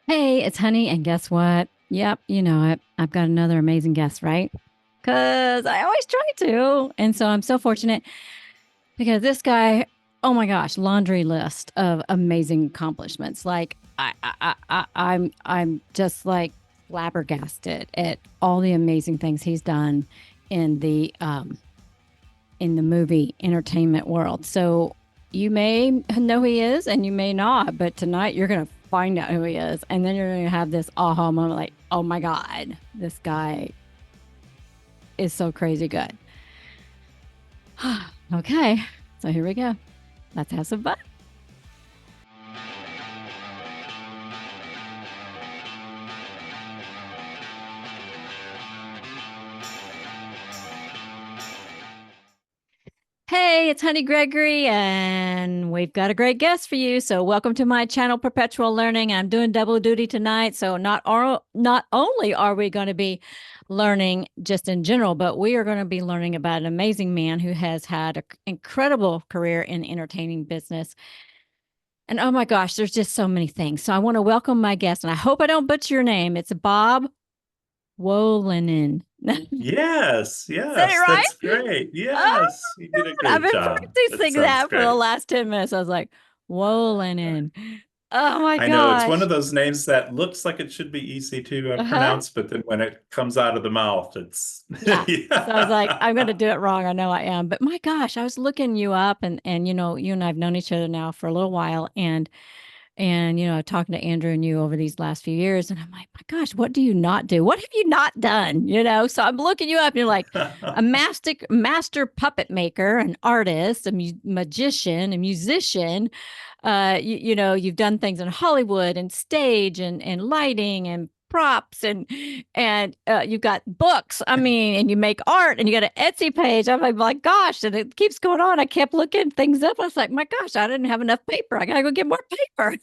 Hey, it's Honey, and guess what? Yep, you know it. I've got another amazing guest, right? Because I always try to. And so I'm so fortunate because this guy, oh my gosh, laundry list of amazing accomplishments. Like I'm just like flabbergasted at all the amazing things he's done in the movie entertainment world. So you may know who he is and you may not, but tonight you're going to find out who he is. And then you're going to have this aha moment like, oh my God, this guy is so crazy good. Okay, so here we go. Let's have some fun. Hey, it's Honey Gregory, and we've got a great guest for you. So, welcome to my channel, Perpetual Learning. I'm doing double duty tonight. So, not only are we going to be learning just in general, but we are going to be learning about an amazing man who has had an incredible career in entertaining business. And oh my gosh, there's just so many things. So, I want to welcome my guest, and I hope I don't butcher your name. It's Bob Wolanin. Yes, Said it yes, right? that's great. Oh, Yes, you did a I've great been job. That practicing sounds that for the great. last 10 minutes. I was like, whoa, Lennon. Oh my I know it's one gosh. of those names that looks like it should be easy to Uh-huh. pronounce, but then when it comes out of the mouth, it's Yeah. So I was like, I'm going to yeah. do it wrong. I know I am. But my gosh, I was looking you up and you know, you and I've known each other now for a little while and you know, talking to Andrew and you over these last few years and I'm like, my gosh, what do you not do? What have you not done? You know, so I'm looking you up and you're like a master puppet maker, an artist, magician, a musician. You know, you've done things in Hollywood and stage and lighting and props and you've got books. I mean, and you make art and you got an Etsy page. I'm like, my gosh, and it keeps going on. I kept looking things up. I was like, my gosh, I didn't have enough paper. I gotta go get more paper.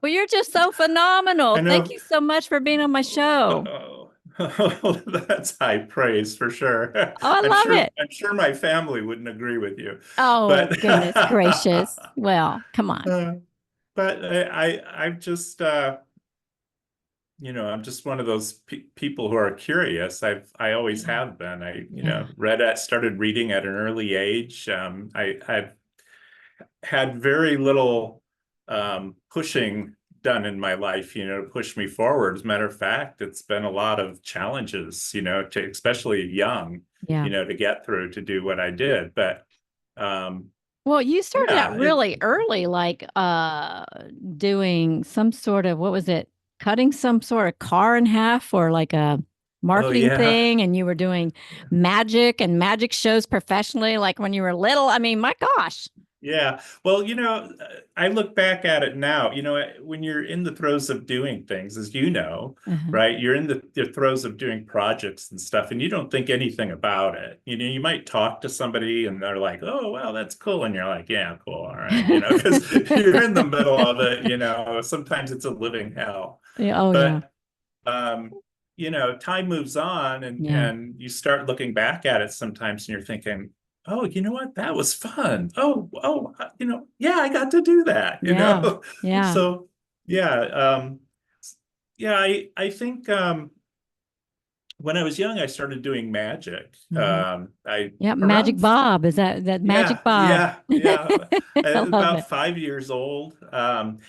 Well, you're just so phenomenal. I Thank know. you so much for being on my show. Oh, that's high praise for sure. Oh, I I'm love sure it. I'm sure my family wouldn't agree with you, Oh, but goodness gracious. Well, come on. uh, but I'm just I'm just one of those people who are curious. I always Yeah. have been. Yeah. Started reading at an early age. I've had very little pushing done in my life, to push me forward. As a matter of fact, it's been a lot of challenges, to especially young, Yeah. to get through to do what I did. But um, Well, you started out yeah, really early, like doing some sort of what was it? Cutting some sort of car in half or like a oh marketing yeah. thing, and you were doing magic and magic shows professionally, like when you were little. I mean, my gosh. Yeah. Well, I look back at it now, when you're in the throes of doing things, as you know, Uh-huh. right? You're in the throes of doing projects and stuff, and you don't think anything about it. You might talk to somebody and they're like, oh, well, that's cool. And you're like, yeah, cool. All right. Because you're in the middle of it, sometimes it's a living hell. Yeah, oh yeah. But time moves on Yeah. and you start looking back at it sometimes and you're thinking, oh, you know what? That was fun. Yeah, I got to do that. Yeah. Yeah. So yeah, yeah, I think when I was young, I started doing magic. Hmm. I Yeah, Magic around Bob. Is that Magic yeah, Bob? yeah, yeah. I love it. About 5 years old. And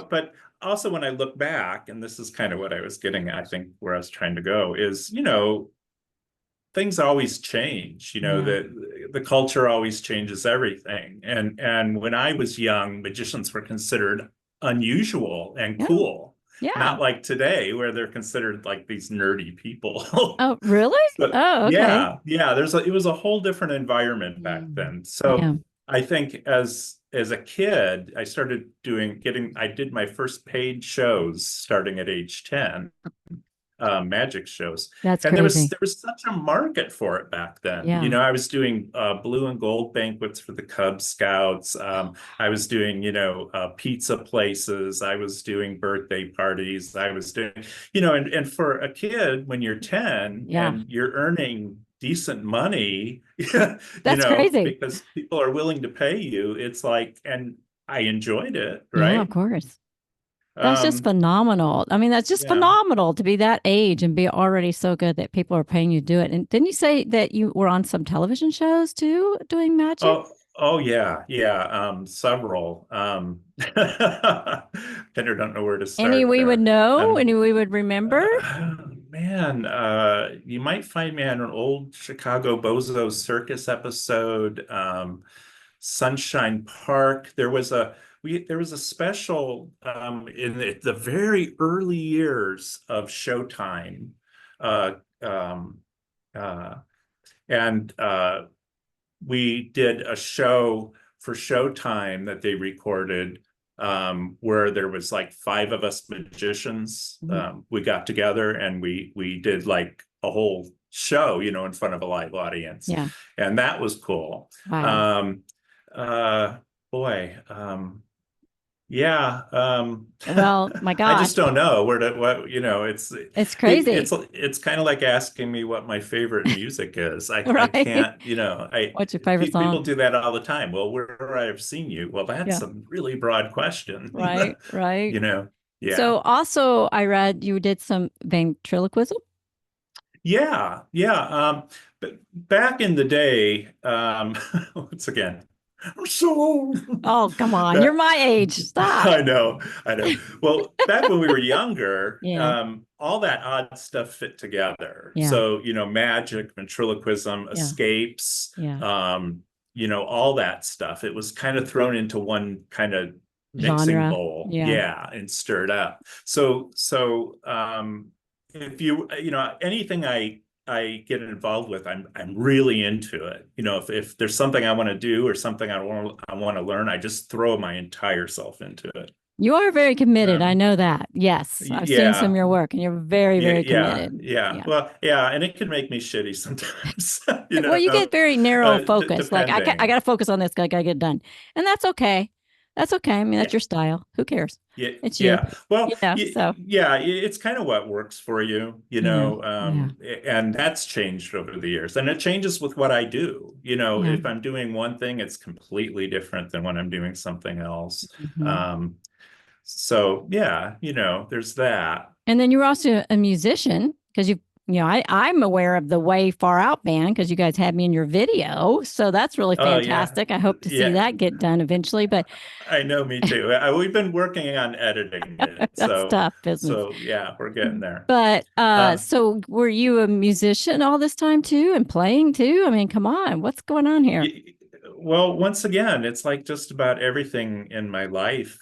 but also when I look back, and this is kind of what I was getting, I think where I was trying to go is, things always change, Yeah. the culture always changes everything. And when I was young, magicians were considered unusual and Yeah. cool, Yeah. not like today where they're considered like these nerdy people. Oh, really? But Oh, okay. yeah, it was a whole different environment back Mm. then. So Yeah. I think as a kid, I did my first paid shows starting at age 10, magic shows. That's And crazy. there was such a market for it back then. Yeah. I was doing blue and gold banquets for the Cub Scouts. Oh, I was doing, pizza places. I was doing birthday parties. I was doing, and for a kid when you're 10 yeah. and you're earning decent money, That's crazy. because people are willing to pay you, it's like, and I enjoyed it, Yeah, of right? course. That's just phenomenal. I mean, that's just Yeah. phenomenal to be that age and be already so good that people are paying you to do it. And didn't you say that you were on some television shows too, doing magic? Oh yeah, yeah. Several. Kind of don't know where to Any start we would there. know, any we would remember? Man, you might find me on an old Chicago Bozo Circus episode. Sunshine Park. There was a special in the very early years of Showtime. Uh, um, uh, and we did a show for Showtime that they recorded, where there was like five of us magicians. Mhm. We got together and we did like a whole show, in front of a live audience, Yeah. and that was cool. Wow. Um, uh, boy, yeah. Well, my I gosh, just don't know where to what it's it's crazy, it's kind of like asking me what my favorite music is. I right? can't, I What's your favorite people song? do that all the time. Well, where I've seen you. Well, that's Yeah. a really broad question. Right. Right. You know. Yeah. So also I read you did some ventriloquism. Yeah. Yeah. But back in the day, once again, I'm so old. Oh, come on. You're That my age. Stop. I know, I know. Well, back when we were younger, Yeah. all that odd stuff fit together. Yeah. So, magic, ventriloquism, Yeah. escapes, Yeah. all that stuff. It was kind of thrown into one kind of mixing Genre. bowl. Yeah. Yeah, and stirred up. So if anything I get involved with, I'm really into it. If there's something I want to do or something I want to learn, I just throw my entire self into it. You are very committed. I Um, know that. Yes. I've seen some of yeah, your work and you're very, yeah, very yeah, committed. yeah. Yeah. Well, yeah, and it can make me shitty sometimes, Well, you get very narrow focus. Like I got depending. to focus on this. I got to get it done, and that's okay. That's okay. I mean, that's Yeah, your style. Who cares? yeah, It's you. yeah. Well, So yeah, it's kind of what works for you, yeah, yeah, and that's changed over the years, and it changes with what I do. yeah. If I'm doing one thing, it's completely different than when I'm doing something else. Hmm. Um, so yeah, there's that. And then you were also a musician because I'm aware of the Way Far Out band because you guys had me in your video. So that's really Oh yeah, fantastic. I hope to see yeah. that get done eventually. But I know, me too. We've been working on editing it, that's so tough business. yeah, we're getting there. But Uh, so were you a musician all this time too and playing too? I mean, come on, what's going on here? y- well, once again, it's like just about everything in my life.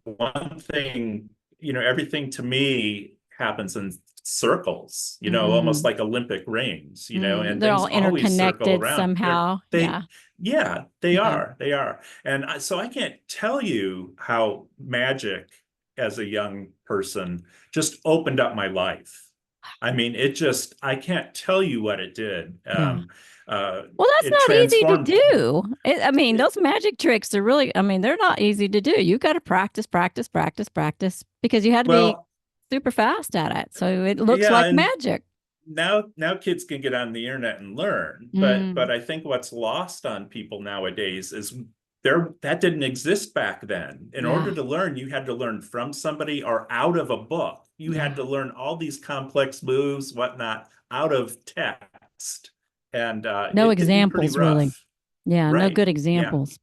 One thing, everything to me happens in circles, almost Mm, like Olympic rings, and they're things all always circle interconnected around. somehow. Yeah, Yeah, they yeah, are, they are. And so I can't tell you how magic as a young person just opened up my life. I mean, I can't tell you what it did. yeah. Well, that's It not easy to transformed. do. I mean, It, those magic tricks are really, I mean, they're not easy to do. You got to practice, practice, practice, practice because you had to be well, super fast at it. So it looks yeah, like and magic. now kids can get on the internet and learn, but Mm, I think what's lost on people nowadays is that didn't exist back then. In order yeah, to learn, you had to learn from somebody or out of a book. You had yeah. to learn all these complex moves, whatnot, out of text, and No it could be pretty examples, really. rough. Yeah, no Right? good Yeah. examples.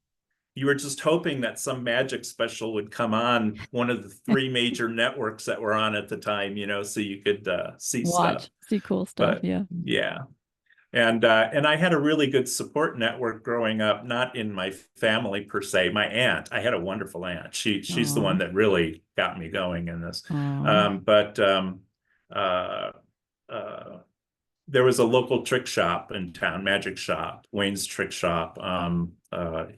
You were just hoping that some magic special would come on one of the three major networks that were on at the time, so you could see stuff. Watch, see cool stuff. But Yeah. yeah, and I had a really good support network growing up, not in my family per se. My aunt, I had a wonderful aunt. She's the one Oh, that really got me going in this. oh, But uh, uh, there was a local trick shop in town, magic shop, Wayne's Trick Shop.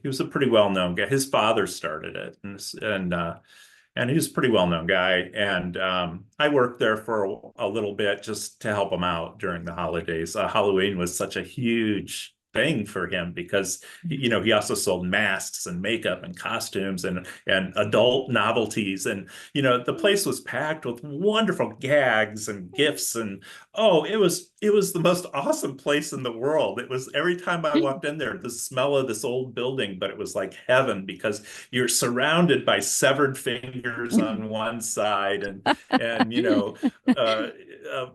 He was a pretty well-known guy. His father started it, and he was a pretty well-known guy. And I worked there for a little bit just to help him out during the holidays. Halloween was such a huge thing for him because you know he also sold masks and makeup and costumes and adult novelties, and you know the place was packed with wonderful gags and gifts, and oh, it was the most awesome place in the world. It was every time I walked in there, the smell of this old building, but it was like heaven because you're surrounded by severed fingers on one side and you know uh,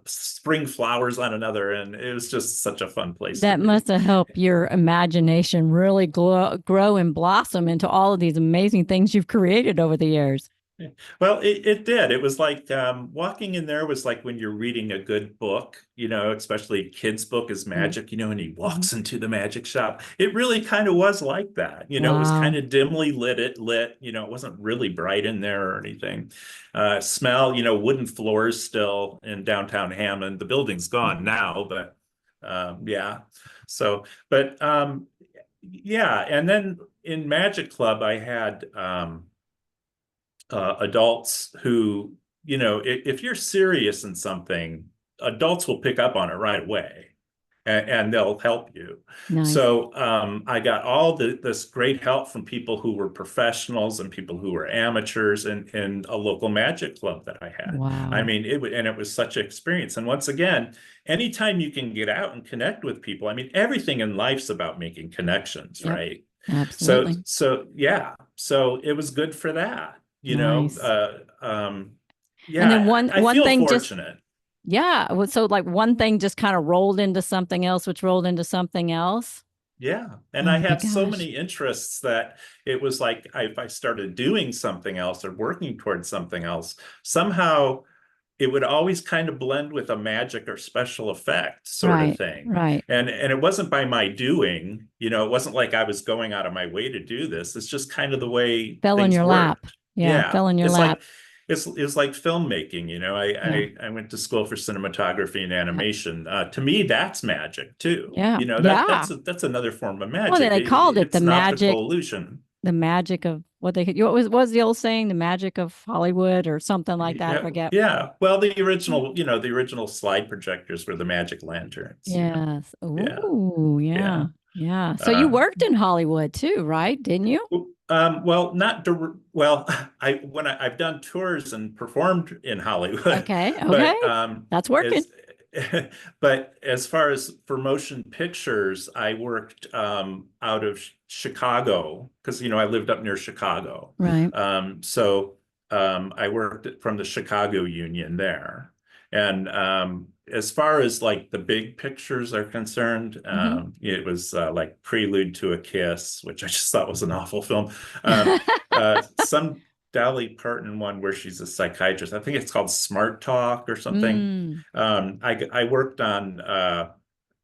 spring flowers on another, and it was just such a fun place to That be. must have helped your imagination really grow and blossom into all of these amazing things you've created over the years. Well, it did. It was like walking in there was like when you're reading a good book, you know, especially a kid's book is Mm. magic, you know, and he Mhm. walks into the magic shop. It really kind of was like that. You know, it was kind Wow. of dimly lit, you know, it wasn't really bright in there or anything. Smell, you know, wooden floors still in downtown Hammond. The building's gone Mhm. now, but yeah. So, but yeah, and then in Magic Club, I had adults who, you know, if you're serious in something, adults will pick up on it right away and they'll help you. Nice. So I got all this great help from people who were professionals and people who were amateurs in a local magic club that I had. I Wow. mean, it was such an experience. And once again, anytime you can get out and connect with people, I mean, everything in life's about making connections, Yep. right? So, Absolutely. so yeah, so it was good for that, you know. Nice. And then Yeah, I one feel thing just fortunate. yeah, so like one thing just kind of rolled into something else, which rolled into something else. Yeah. And I Oh my had so gosh. many interests that it was like if I started doing something else or working towards something else, somehow it would always kind of blend with a magic or special effect sort of Right. thing. Right. And it wasn't by my doing, you know, it wasn't like I was going out of my way to do this. It's just kind of the way Fell in things your lap. worked. Yeah, Yeah. fell in your It's lap. like it's like filmmaking, you know. Yeah. I went to school for cinematography and Yep. animation. To me, that's magic too. Yeah. You know, Yeah. that's another form of Well, magic. they called it It's an optical illusion. the magic of what was the old saying, the magic of Hollywood or something like that. I Yeah, forget. yeah. Well, the original, you know, the original slide projectors were the magic lanterns, you know. Yes. Yeah, Oh, yeah. yeah. Yeah. So you Uh, worked in Hollywood too, right? Didn't you? well, not well, I've done tours and performed in Hollywood, Okay. Okay. but That's working. as but as far as for motion pictures, I worked out of Chicago because you know I lived up near Chicago. Right. So I worked from the Chicago Union there. And as far as like the big pictures are concerned, Hmm. it was like Prelude to a Kiss, which I just thought was an awful film. Um, some Dolly Parton one where she's a psychiatrist. I think it's called Smart Talk or something. Mm. I worked on. I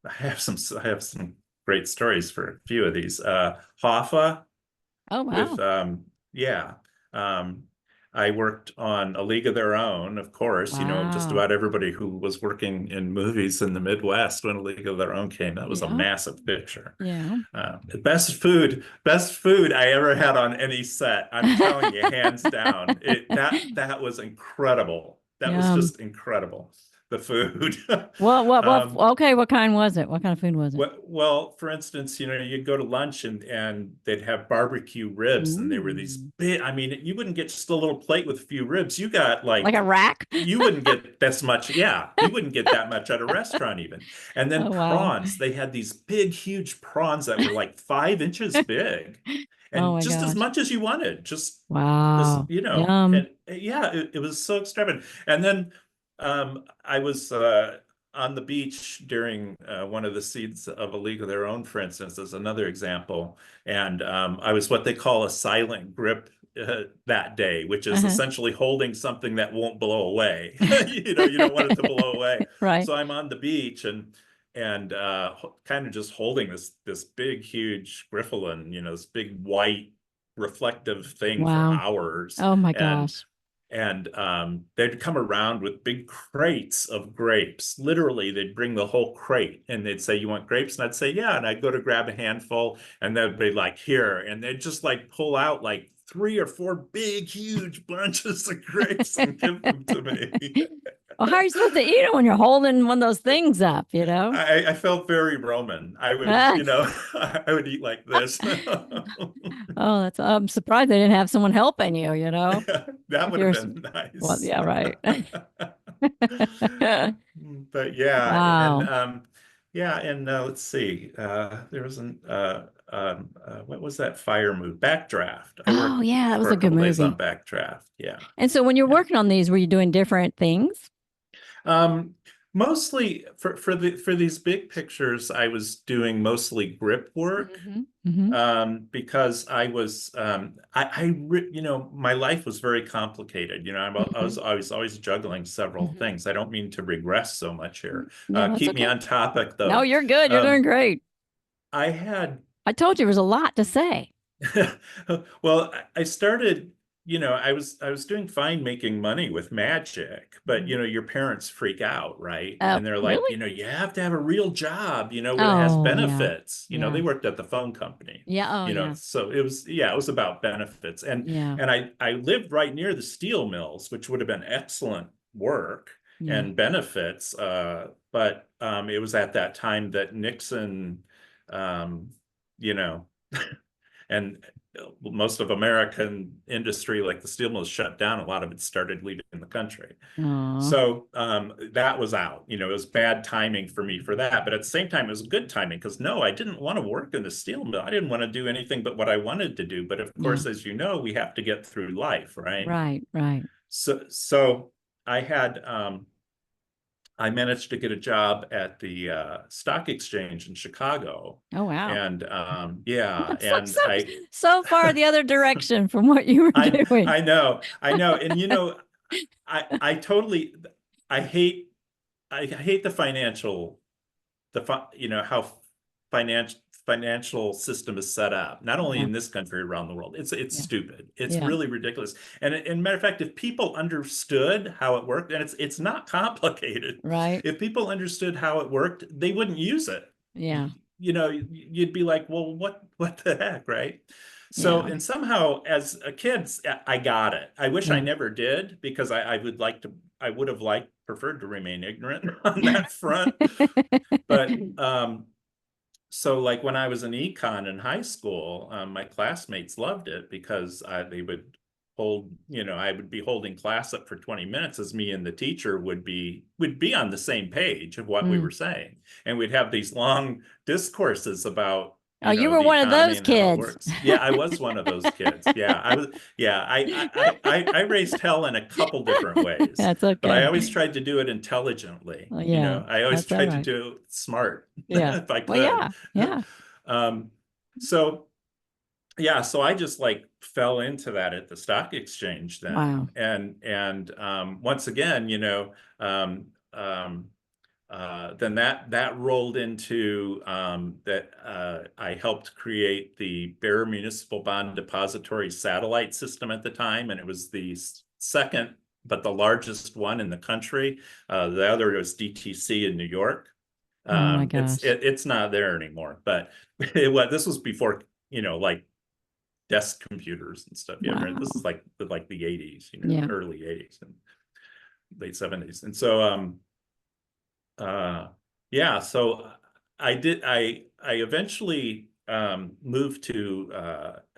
have some great stories for a few of these. Hoffa Oh, with wow. yeah. Um, I worked on A League of Their Own, of course, you know, just Wow. about everybody who was working in movies in the Midwest when A League of Their Own came. That was a Yeah. massive picture. Yeah. Best food I ever had on any set. I'm telling you, hands down. That was incredible. That was Yum. just incredible. The food. What, Um, okay. What kind was it? What kind of food was it? well, for instance, you know, you'd go to lunch and they'd have barbecue ribs, and they were these Ooh. big. I mean, you wouldn't get just a little plate with a few ribs. You got Like like a rack? you wouldn't get this much. Yeah, you wouldn't get that much at a restaurant even. And then Oh, wow. prawns. They had these big, huge prawns that were like 5 inches big, Oh and my just as gosh. much as you wanted. Just this, Wow. you know, Yum. and yeah, it was so extravagant. And then I was on the beach during one of the seeds of A League of Their Own, for instance, as another example. And I was what they call a silent grip that day, which is Uh-huh. essentially holding something that won't blow away. You know, you don't want it to blow away. Right. So I'm on the beach and kind of just holding this big, huge griffalin, you know, this big white reflective thing for Wow. hours. Oh my And gosh. they'd come around with big crates of grapes. Literally, they'd bring the whole crate and they'd say, "You want grapes?" And I'd say, "Yeah." And I'd go to grab a handful and they'd be like, "Here." And they'd just like pull out like 3 or 4 big, huge bunches of grapes and give them to me. Well, how are you supposed to eat it when you're holding one of those things up, you know? I felt very Roman. I would, Ah, I would eat like this. oh, I'm surprised they didn't have someone helping you, you know? That If would have you're, been well, nice. yeah, right. But yeah, Wow. and let's see. There was what was that fire move? Backdraft. I Oh, worked yeah, that was for a a good couple days on movie. Backdraft. Yeah, And so when you're yeah. working on these, were you doing different things? Um, Mostly for these big pictures, I was doing mostly grip work. Hmm. Hmm. Because I was, my life was very complicated. Hmm. I was always juggling several Hmm. things. I don't mean to regress so much here. Yeah, that's Keep me okay. on topic No, though. you're good. You're doing Um, great. I had I told you there was a lot to say. Well, I started, I was doing fine making money with magic, but Mhm. your parents freak out, right? Oh, And they're like, really? you have to have a real job, where it has Oh, yeah. benefits. They Yeah. worked at the phone company, Yeah. Oh, yeah. so it was, yeah, it was about benefits. And Yeah. I lived right near the steel mills, which would have been excellent work Yeah. and benefits. But it was at that time that Nixon, um, you know, and most of American industry, like the steel mills, shut down. A lot of it started leaving the country. Oh, So that was out. It was bad timing for me for that. But at the same time, it was good timing because no, I didn't want to work in the steel mill. I didn't want to do anything but what I wanted to do. But of yeah. course, as you know, we have to get through life, right? Right. Right. So I had I managed to get a job at the stock exchange in Chicago. Oh, wow. And yeah, It's like and so far the other direction from what you were doing. I know, and I totally, I hate, I hate the financial, how financial financial system is set up, not only Yeah. in this country, around the world. It's Yeah. stupid. It's Yeah. really ridiculous. And matter of fact, if people understood how it worked, and it's not complicated. Right. If people understood how it worked, they wouldn't use it. Yeah. You'd be like, well, what the heck, right? So, Yeah. and somehow as a kid, I got it. I wish I Yeah. never did because I would have preferred to remain ignorant on that front. But so like when I was in econ in high school, my classmates loved it because they would I would be holding class up for 20 minutes as me and the teacher would be on the same page of what we Mm. were saying. And we'd have these long discourses about, Oh, you were the one of economy those and how it kids. works. Yeah, I was one of those kids. Yeah, I was, yeah, I raised hell in a couple different ways, That's but I okay. always tried to do it intelligently. Well, yeah, I always that's all tried to right. do it smart Yeah. if I Well, could. yeah. Yeah. Um, so yeah, so I just like fell into that at the stock exchange then. Wow. And once again, um, um, then that rolled into that I helped create the Bear Municipal Bond Depository satellite system at the time, and it was the second but the largest one in the country. The other was DTC in New York. Oh my gosh. It's not there anymore, but this was before, like desk computers and stuff. Yeah, right. This is Wow. like the 80s, Yeah. early 80s and late 70s. And so uh yeah, so I eventually moved to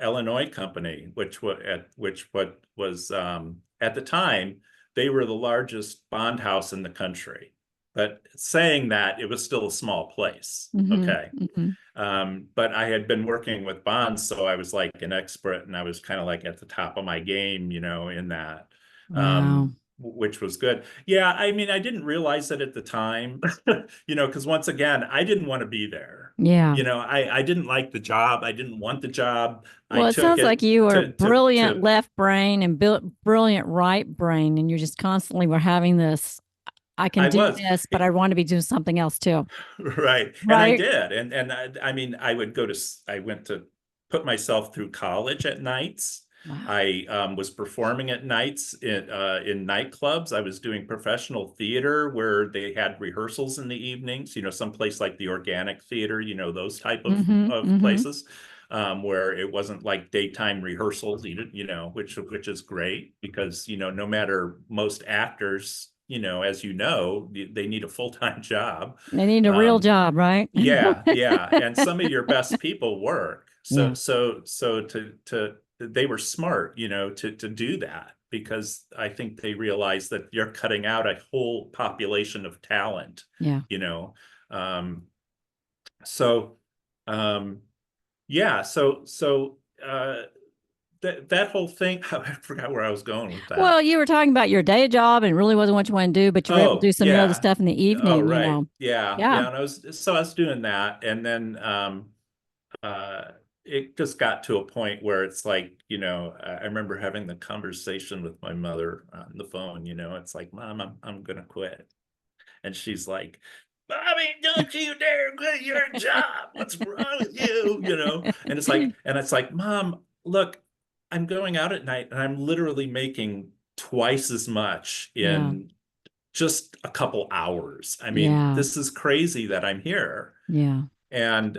Illinois Company, which was at the time they were the largest bond house in the country. But saying that, it was still a small place. Hmm. Okay. Hmm. But I had been working with bonds, so I was like an expert, and I was kind of like at the top of my game, in that, Wow. which was good. Yeah, I mean, I didn't realize it at the time, because once again, I didn't want to be there. Yeah. I didn't like the job. I didn't want the job. I Well, it took sounds like it you were brilliant to left brain and brilliant right brain, and you just constantly were having this. I can I do was. this, but I want to be doing something else too. Right. And I Right? did. And I mean, I went to put myself through college at nights. Wow. I was performing at nights in nightclubs. I was doing professional theater where they had rehearsals in the evenings, someplace like the Organic Theater, those type Mm-hmm. of Mm-hmm. places, where it wasn't like daytime rehearsals, which is great because, no matter most actors you know, as you know, they need a full-time job. They need a real job, right? Yeah, yeah. And some of your best people work. Yeah. So to they were smart, you know, to do that, because I think they realized that you're cutting out a whole population of talent, Yeah. you know. So yeah, that whole thing, I forgot where I was going with Well, that. you were talking about your day job and it really wasn't what you want to do, but you were able to do Oh, some of the other yeah. stuff in the Oh, evening, you right. know. Yeah, Yeah. yeah. And I was doing that, and then uh it just got to a point where it's like, you know, I remember having the conversation with my mother on the phone, you know, it's like, Mom, I'm gonna quit. And she's like, Bobby, don't you dare quit your job. What's wrong with you? You know? And it's like, Mom, look, I'm going out at night and I'm literally making twice as much Yeah. in just a couple hours. I mean, Yeah. this is crazy that I'm here. Yeah. And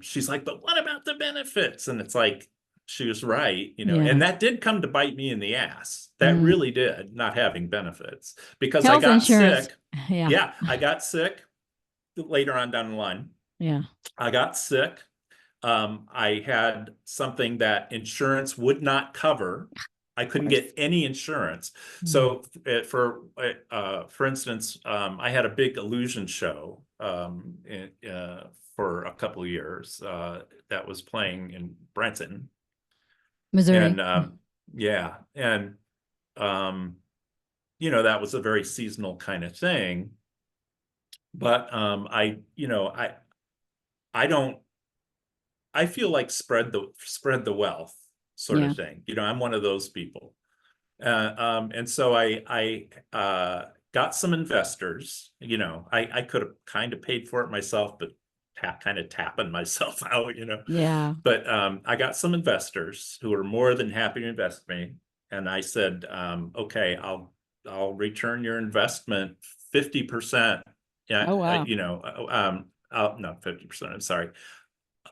she's like, but what about the benefits? And it's like, she was right, you know, Yeah. and that did come to bite me in the ass. That Mm. really did, not having benefits, because I Health got insurance. sick. Yeah. Yeah, I got sick later on down the line. Yeah. I got sick. I had something that insurance would not cover. I Of couldn't course. get any insurance. Mm. So for instance, I had a big illusion show for a couple of years that was playing in Brenton. Missouri. And yeah, and um, you know, that was a very seasonal kind of thing. But you know, I don't, I feel like spread the wealth sort Yeah. of thing. You know, I'm one of those people. And so I got some investors. You know, I could have kind of paid for it myself, but kind of tapping myself out, you know. Yeah. But I got some investors who were more than happy to invest in me. And I said, okay, I'll return your investment 50%. Yeah, Oh, wow. you know, not 50%, I'm sorry,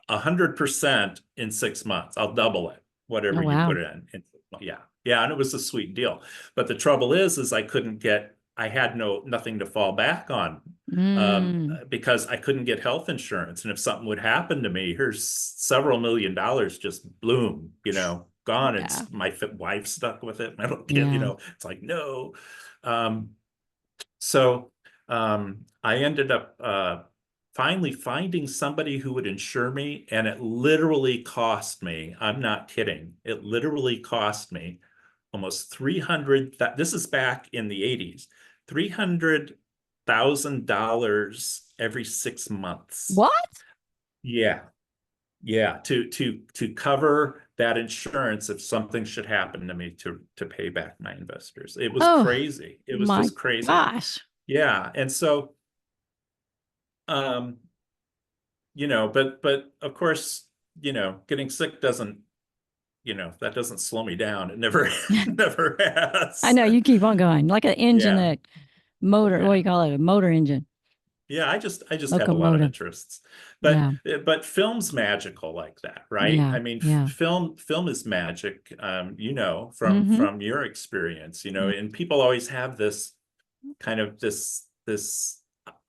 100% in 6 months. I'll double it, Oh, whatever you wow. put it in. Yeah. Yeah. And it was a sweet deal. But the trouble is I had nothing to fall back on, Mm. because I couldn't get health insurance. And if something would happen to me, here's several $1,000,000 just bloom, you know, gone. And Yeah. my wife stuck with it. My little kid, you Yeah. know, it's like, no. Um, so I ended up finally finding somebody who would insure me, and it literally cost me, I'm not kidding, it literally cost me almost 300, this is back in the 80s, $300,000 every 6 months. What? Yeah. Yeah, to cover that insurance if something should happen to me, to pay back my investors. It was Oh, crazy. It was my just crazy. gosh. Yeah. And so um you know, but of course, you know, getting sick doesn't, you know, that doesn't slow me down. It never never I has. know you keep on going like an engine, Yeah. a motor. What do Yeah. you call it? A motor engine, Yeah, I just have a lot of locomotive. interests. But Yeah. but film's magical like that, right? Yeah. I mean, Yeah. film is magic, you know, Mm-hmm. from your experience, you know, Yeah. and people always have this kind of this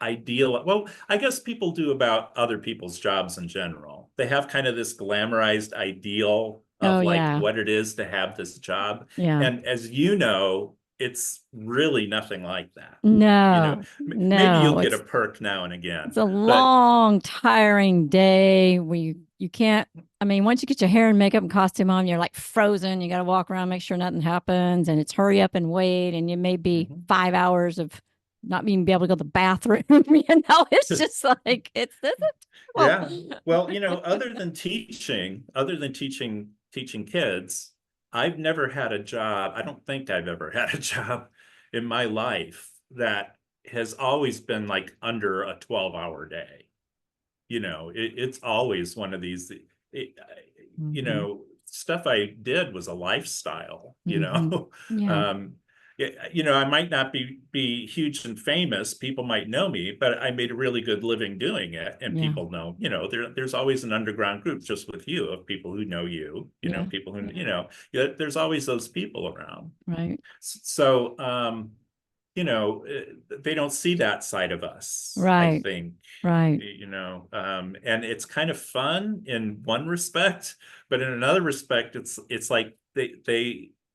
ideal. Well, I guess people do about other people's jobs in general. They have kind of this glamorized ideal Oh, of like yeah. what it is to have this job. Yeah. And as you know, it's really nothing like that. You know, No, maybe you'll no. get a It's perk now and it's again, a but long, tiring day where you can't. I mean, once you get your hair and makeup and costume on, you're like frozen. You got to walk around, make sure nothing happens, and it's hurry up and wait. And you may be Mhm. 5 hours of not even be able to go to the bathroom. You know, it's just like it's this is Yeah. terrible. Well, you know, other than teaching kids, I've never had a job. I don't think I've ever had a job in my life that has always been like under a 12-hour day. You know, it's always one of these, you Hmm. know, stuff I did was a lifestyle, you Hmm. know. Yeah, um yeah, you know, I might not be huge and famous, people might know me, but I made a really good living doing it, and yeah, people know, you know, there's always an underground group just with you of people who know you, you know, yeah, people who, yeah. you know, yeah, there's always those people around. Right. So they don't see that side of us, I Right. think, Right. and it's kind of fun in one respect, but in another respect, it's like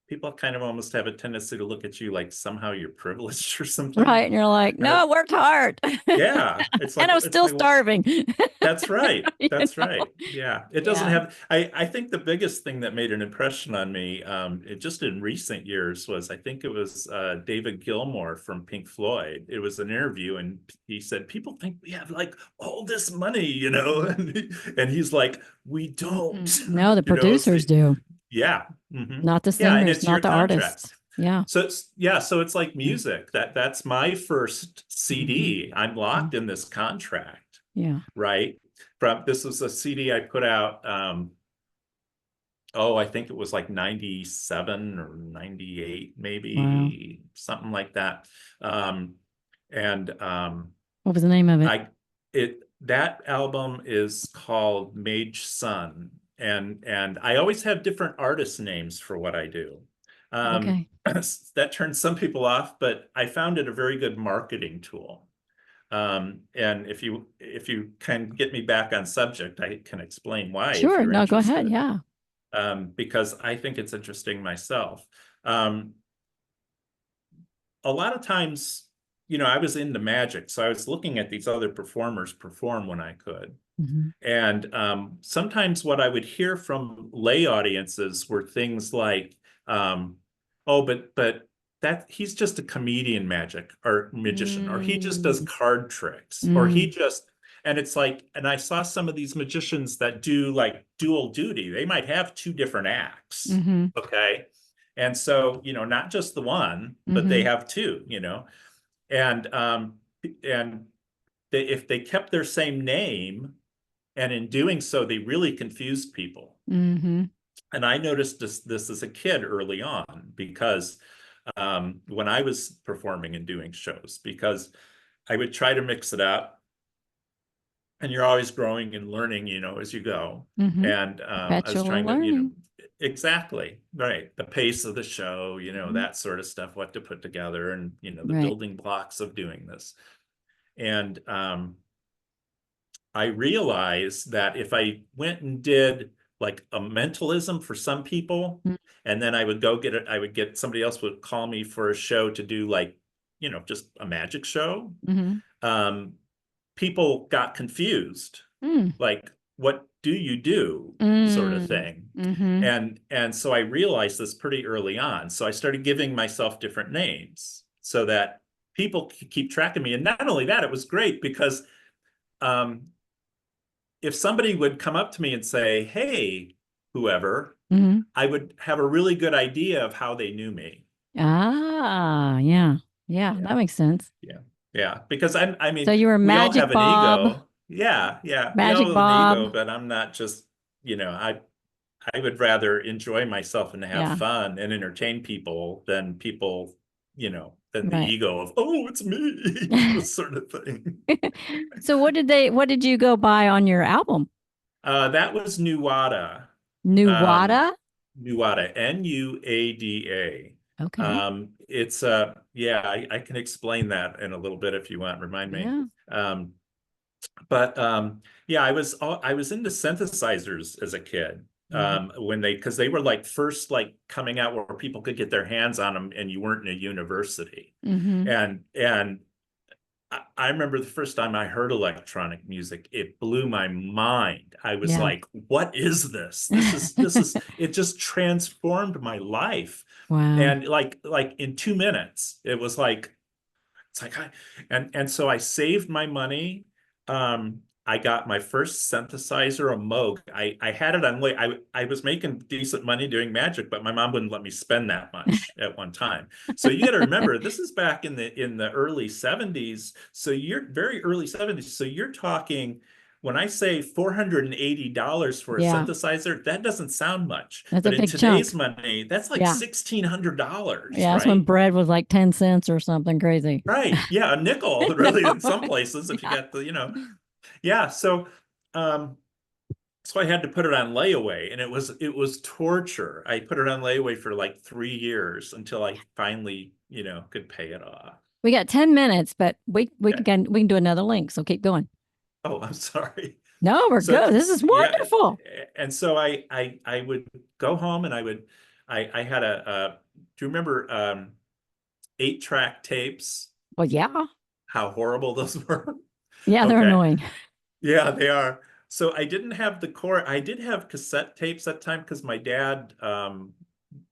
people kind of almost have a tendency to look at you like somehow you're privileged or something. Right. And you're like, And no, I worked hard. yeah, And I'm still well, starving. that's right. You That's know? right. Yeah. It doesn't Yeah. have, I think the biggest thing that made an impression on me, just in recent years was, I think it was David Gilmour from Pink Floyd. It was an interview and he said, people think we have like all this money, and he's like, we don't, No, the so, producers do, yeah. Hmm. not the Yeah. And singers, it's your not the contract. artists. Yeah. So so it's like Yeah. music that's my first Hmm. CD. I'm locked in this contract, Yeah. right? This was a CD I put out. I think it was like 97 or 98, Wow. maybe something like that. Um, and What was the name of it? that album is called Mage Sun, and I always have different artist names for what I do. Okay. That turns some people off, but I found it a very good marketing tool. And if you can get me back on subject, I can explain why if Sure. you're No, go ahead. interested. Yeah. Because I think it's interesting myself. Um, a lot of times, I was into magic, so I was looking at these other performers perform when I could. Hmm. And sometimes what I would hear from lay audiences were things like, "Oh, but that he's just a comedian magic or magician, or he just does Mm. card tricks, or he Mm. just." And it's like, and I saw some of these magicians that do like dual duty. They might have two different acts, Hmm. okay? And so, not just the one, but they Hmm. have two, and and if they kept their same name, and in doing so, they really confused people. Hmm. And I noticed this as a kid early on because when I was performing and doing shows, because I would try to mix it up, and you're always growing and learning, as you go. Hmm. And I was Perpetual trying to, learning. exactly right, the pace of the show, Mhm. that sort of stuff, what to put together, and the Right. building blocks of doing this. And I realized that if I went and did like a mentalism for some people, and then I would go get it, I would get somebody else would call me for a show to do like, just a magic show. Hmm. Um, People got confused, Mm. like, what do you do, sort of Mm. thing. Hmm. And so I realized this pretty early on. So I started giving myself different names so that people keep track of me. And not only that, it was great because um, if somebody would come up to me and say, "Hey, whoever," Hmm. I would have a really good idea of how they knew me. Ah, yeah. Yeah, Yeah, that makes sense. yeah, yeah. Because I So mean, you were we all Magic have an Bob, ego. Yeah, yeah. We all Magic have an Bob. ego, but I'm not just, I would rather enjoy myself and have Yeah, fun and entertain people than the right. ego of, oh, it's me, sort of thing. So what did you go by on your album? That was Nuada. Um, Nuada? Nuada, Nuada. Okay. It's yeah, I can explain that in a little bit if you want. Remind me. Yeah. Um, but yeah, I was into synthesizers as a kid. Hmm. Because they were like first like coming out where people could get their hands on them and you weren't in a university. Hmm. And I remember the first time I heard electronic music, it blew my mind. I was Yeah. like, what is this? This is it just transformed my life. Wow. And like in 2 minutes, it was like it's like and so I saved my money. I got my first synthesizer, a Moog. I had it on I was making decent money doing magic, but my mom wouldn't let me spend that much at one time. So you got to remember, this is back in the early 70s. So you're very early 70s. So you're talking when I say $480 for a Yeah. synthesizer, that doesn't sound much. That's a But in big chunk. today's money, that's like Yeah. $1,600, Yeah. That's when right? bread was like 10 cents or something crazy. Right. Yeah, a nickel, I really, know, in some right? places, if you Yeah. got yeah. Um, so I had to put it on layaway, and it was torture. I put it on layaway for like 3 years until I finally, could pay it off. We got 10 minutes, but we Yeah. can do another link. So keep going. Oh, I'm sorry. No, we're So good. This is yeah, wonderful. and so I would go home and I had do you remember 8-track tapes? Well, yeah. How horrible those were. Yeah, they're Okay. annoying. Yeah, they are. So I didn't have the core. I did have cassette tapes that time because my dad,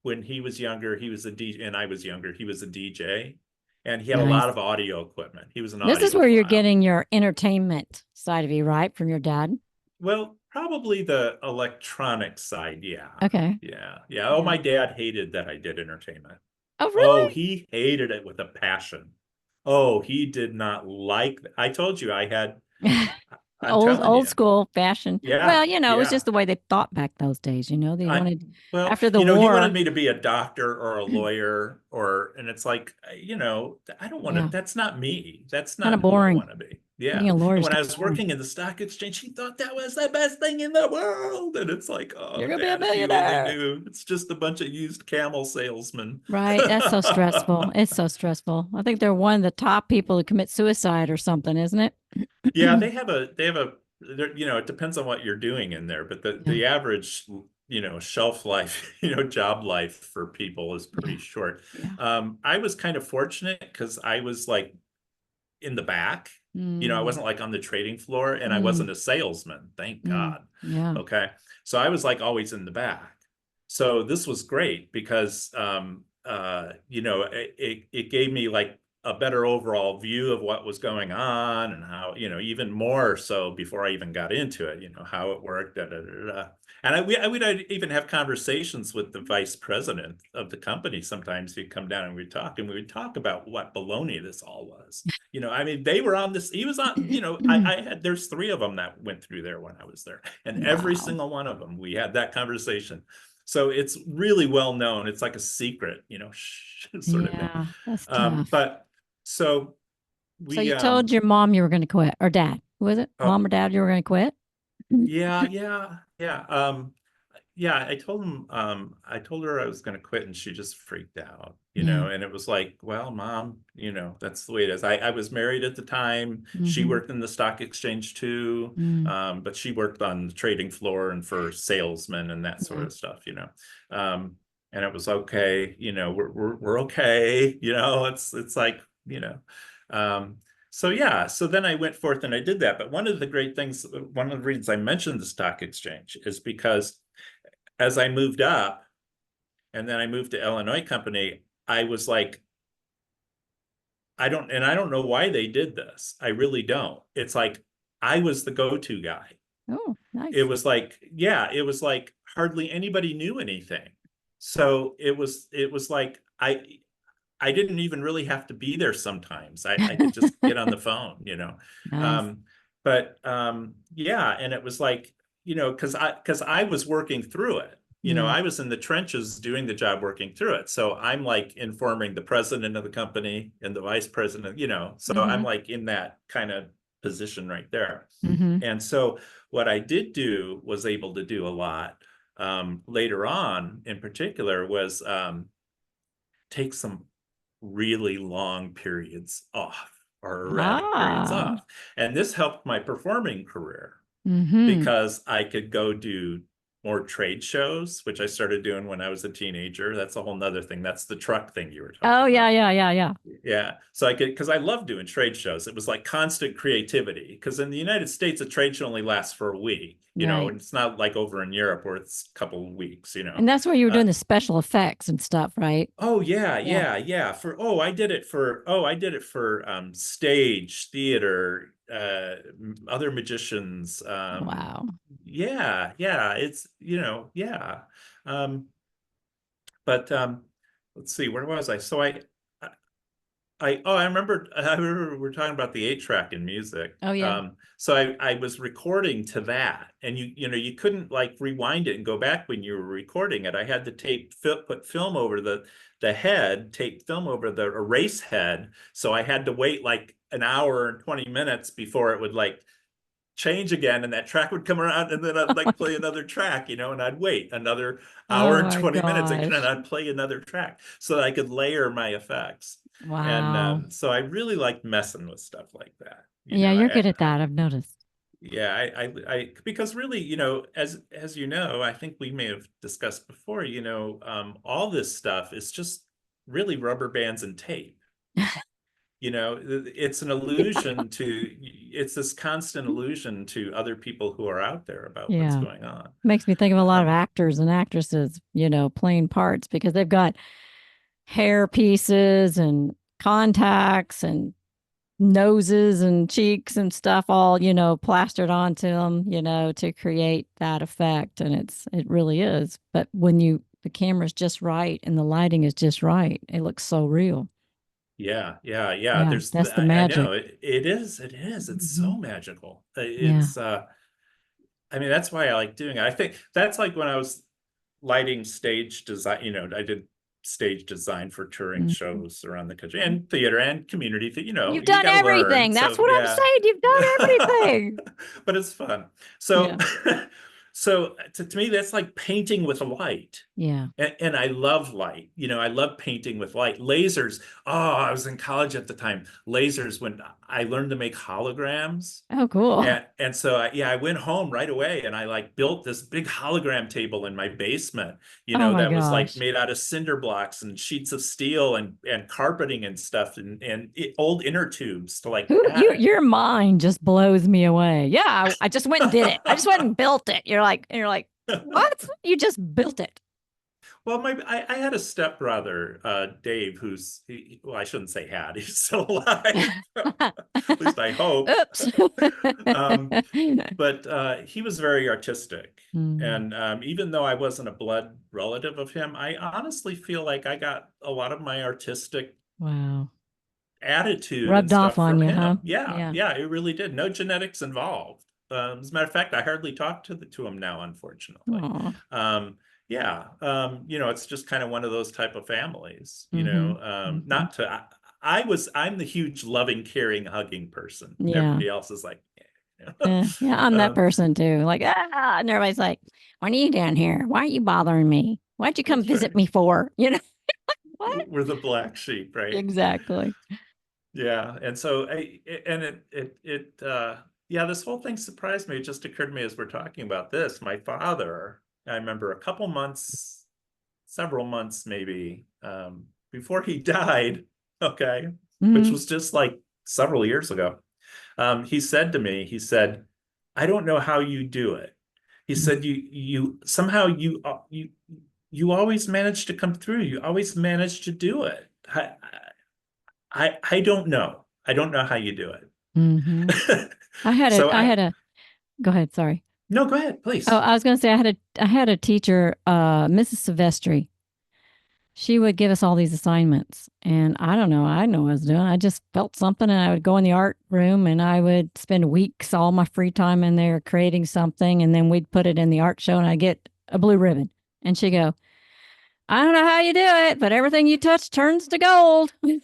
when he was younger, he was a DJ, and I was younger, he was a DJ, and he had a lot Nice. of audio equipment. He was an This is where you're audiophile. getting your entertainment side of you, right? From your dad. Well, probably the electronic side. Yeah. Okay. Yeah. Yeah. Oh, Yeah. my dad hated that I did entertainment. Oh, Oh, really? he hated it with a passion. Oh, he did not like. I told you I had. I'm Old telling old you. school fashion. Yeah. Well, it was Yeah. just the way they thought back those days. They I wanted well, after the he wanted war. me to be a doctor or a lawyer and it's like, I don't want to, Yeah, that's not me. That's kind of not who I boring. want to be. Being Yeah. a lawyer And is when I kind was of boring. working in the stock exchange, he thought that was the best thing in the world. And it's like, You're oh, gonna be a Dad, if you only millionaire, knew, it's just a bunch of used camel salesmen. right? That's so stressful. It's so stressful. I think they're one of the top people to commit suicide or something, isn't it? Yeah, it depends on what you're doing in there, but the Yeah, the average, shelf life, job life for people is yeah, pretty short. yeah. I was kind of fortunate because I was like in the back. I Mm, wasn't like on the trading floor and I mm, wasn't a salesman, thank mm. God. Yeah. Okay. So I was like always in the back. So this was great because it gave me like a better overall view of what was going on and how, even more so before I even got into it, how it worked. Da, da, da, da. And I would even have conversations with the vice president of the company. Sometimes he'd come down and we would talk about what baloney this all was. I mean, they were on this, he was on, there's 3 of them that went through there when I was there. And every Wow. single one of them, we had that conversation. So it's really well known. It's like a secret, sort of thing. Yeah, that's tough. But so So we, you told your mom you were going to quit, or dad? Who was it? oh, Mom or dad? You were going to quit? yeah, yeah, yeah. Yeah, I told her I was going to quit and she just freaked out, Yeah. and it was like, well, Mom, that's the way it is. I was married at the time. She Mm-hmm. worked in the stock exchange too. Mm, But she worked on the trading floor and for salesmen and that sort yeah. of stuff. And it was okay, we're okay, it's like, um, so yeah, so then I went forth and I did that. But one of the reasons I mentioned the stock exchange is because as I moved up and then I moved to Illinois Company, I was like, I don't know why they did this. I really don't. It's like I was the go-to guy. Oh, It nice. was like, yeah, it was like hardly anybody knew anything. So it was like I didn't even really have to be there sometimes. I could just get on the phone. Nice. Um, but yeah, and it was like, because I was working through it. Yeah. I was in the trenches doing the job working through it. So I'm like informing the president of the company and the vice president. So I'm Mm-hmm. like in that kind of position right there. Mm-hmm. And so what I did do was able to do a lot later on in particular was take some really long periods off or erratic periods Ah. off. And this helped my performing career Mm-hmm. because I could go do more trade shows, which I started doing when I was a teenager. That's a whole nother thing. That's the truck thing you were Oh, talking yeah, about. yeah, yeah, yeah. Yeah. So because I love doing trade shows. It was like constant creativity. Because in the United States, a trade show only lasts for a week, Right. and it's not like over in Europe where it's a couple of weeks. And that's where you were Uh, doing the special effects and stuff, right? Oh yeah, Yeah. yeah, yeah. I did it for stage, theater, other magicians. Wow. Yeah, yeah, yeah. Um, but let's see, where was I? So I remember we're talking about the 8-track in music. Oh, yeah. So I was recording to that, and you couldn't like rewind it and go back when you were recording it. I had to put film over the head, tape film over the erase head. So I had to wait like an hour and 20 minutes before it would like change again, and that track would come around, and then I'd like play another track, and I'd wait another hour Oh and my 20 minutes again, and gosh. I'd play another track so that I could layer my effects. And Wow. so I really like messing with stuff like that. Yeah, you're good at that. I've noticed. Yeah, because really, as you know, I think we may have discussed before, all this stuff is just really rubber bands and tape. It's an illusion it's this constant illusion to other people who are out there about what's Yeah. going on. Makes me think of a lot of actors and actresses, playing parts because they've got hair pieces and contacts and noses and cheeks and stuff all, plastered onto them, to create that effect. And it really is. But when the camera's just right and the lighting is just right, it looks so real. Yeah. Yeah, that's the I magic. know it's Hmm. so magical. Yeah. I mean, that's why I like doing it. I think that's like when I was lighting stage design, I did stage design for touring Mhm. shows around the country and theater and community, You've you done got to learn. everything. That's So what I'm yeah, saying. You've done everything. but it's fun. So, Yeah. so to me, that's like painting with a light. Yeah. And I love light. I love painting with light. Lasers. Oh, I was in college at the time. Lasers, when I learned to make holograms. Oh, cool. And so I went home right away, and I like built this big hologram table in my basement, Oh my that was like gosh. made out of cinder blocks and sheets of steel and carpeting and stuff, and old inner tubes to like Who add your mind just blows me away. Yeah, I just went and did it. I just went and built it. You're like, it. what? You just built it. Well, I had a stepbrother, Dave, well, I shouldn't say had, he's still alive. At least I hope. Oops. Um, but he was very artistic. Mm, And even though I wasn't a blood relative of him, I honestly feel like I got a lot of my artistic wow. attitude and Rubbed off stuff on from you, huh? him. Yeah, Yeah. yeah, it really did. No genetics involved. As a matter of fact, I hardly talk to him now, unfortunately. Aw. Yeah, it's just kind of one of those type of families, Mm-hmm. Mm-hmm. not to, I'm the huge loving, caring, hugging person. Yeah. Everybody else is like, Yeah, I'm that um, person too. Like, and everybody's like, "Why are you down here? Why aren't you bothering me? Why'd you come that's visit right. me for?" What? We're the black sheep, right? Exactly. Yeah. And so yeah, this whole thing surprised me. It just occurred to me as we're talking about this. My father, I remember a couple months, several months maybe, before he died, okay, which Hmm. was just like several years ago. He said to me, he said, "I don't know how you do it." He said, "You somehow you always manage to come through. You always manage to do it. I don't know. I don't know how you do Hmm. it." I had a, So I had a, go ahead. Sorry. no, go ahead, Oh, please. I was going to say I had a teacher, Mrs. Silvestri. She would give us all these assignments, and I don't know. I know what I was doing. I just felt something, and I would go in the art room, and I would spend weeks, all my free time in there creating something, and then we'd put it in the art show, and I get a blue ribbon, and she'd go, "I don't know how you do it, but everything you touch turns to gold." She'd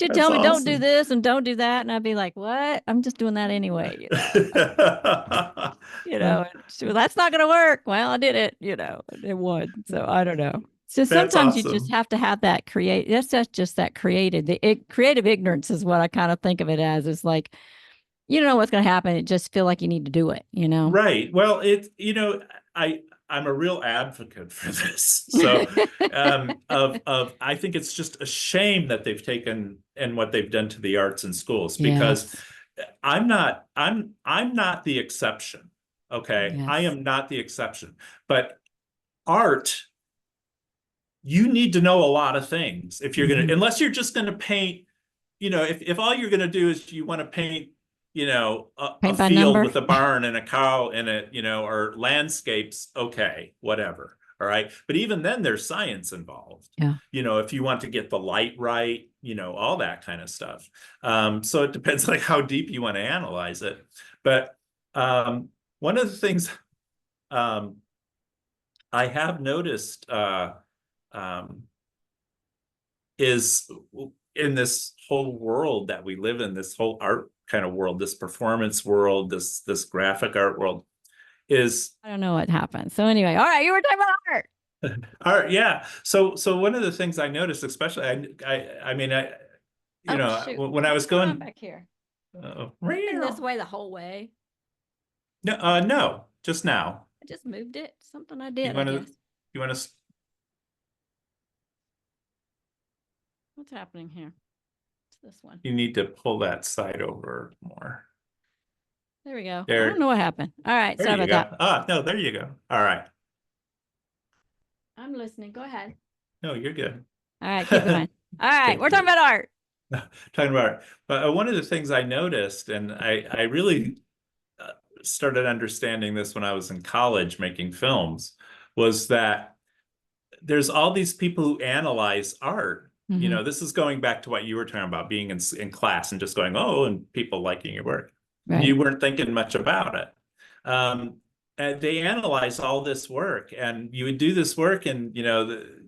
That's tell me, "Don't do awesome. this and don't do that," and I'd be like, "What? I'm just doing that anyway." That's not going to work. Well, I did it, it would. So I don't know. So That's sometimes you just awesome. have to have that that's just that creative ignorance is what I kind of think of it as. It's like, you don't know what's going to happen. It just feel like you need to do it. Right. Well, I'm a real advocate for this. So of I think it's just a shame that they've taken and what they've done to the arts in schools, because Yes. I'm not the exception. Okay. I Yes. am not the exception. But art, you need to know a lot of things if you're gonna, Hmm. unless you're just gonna paint, if all you're gonna do is you want to paint, a Paint by field number. with a barn and a cow in it, or landscapes, okay, whatever. All right. But even then there's science involved. Yeah. If you want to get the light right, all that kind of stuff. So it depends like how deep you want to analyze it. But one of the things um, I have noticed um, is in this whole world that we live in, this whole art kind of world, this performance world, this graphic art world is I don't know what happened. So anyway, all right, you were talking about art. art. Yeah. So one of the things I noticed, especially, I mean, you Oh know, shoot, when I what's was going on going, back here? uh, Been this way the whole way. no, no, just now. I just moved it. Something I You did, I want guess. to, you want to, What's happening here? It's this one. you need to pull that side over more. There we go. I don't There, know what happened. All right, there sorry you about go. that. Ah, no, there you go. All right. I'm listening. Go ahead. No, you're good. All right, keep going. All right, Okay, we're talking good. about art. Talking about, but one of the things I noticed, and I really started understanding this when I was in college making films, was that there's all these people who analyze art. You Mm-hmm. know, this is going back to what you were talking about, being in class and just going, oh, and people liking your work. Right. You weren't thinking much about it. And they analyze all this work, and you would do this work, and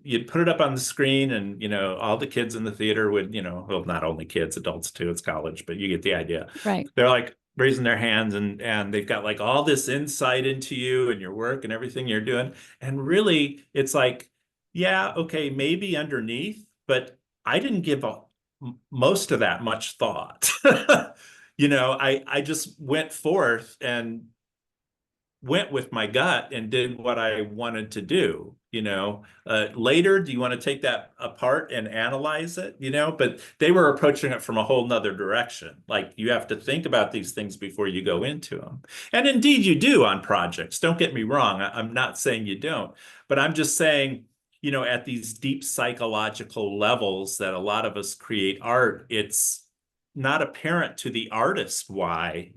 you'd put it up on the screen, and all the kids in the theater would, well, not only kids, adults too, it's college, but you get the idea. Right. They're like raising their hands, and they've got like all this insight into you and your work and everything you're doing. And really, it's like, yeah, okay, maybe underneath, but I didn't give most of that much thought. I just went forth and went with my gut and did what I wanted to do. Later, do you want to take that apart and analyze it? But they were approaching it from a whole nother direction. Like, you have to think about these things before you go into them. And indeed you do on projects. Don't get me wrong. I'm not saying you don't, but I'm just saying, at these deep psychological levels that a lot of us create art, it's not apparent to the artist why.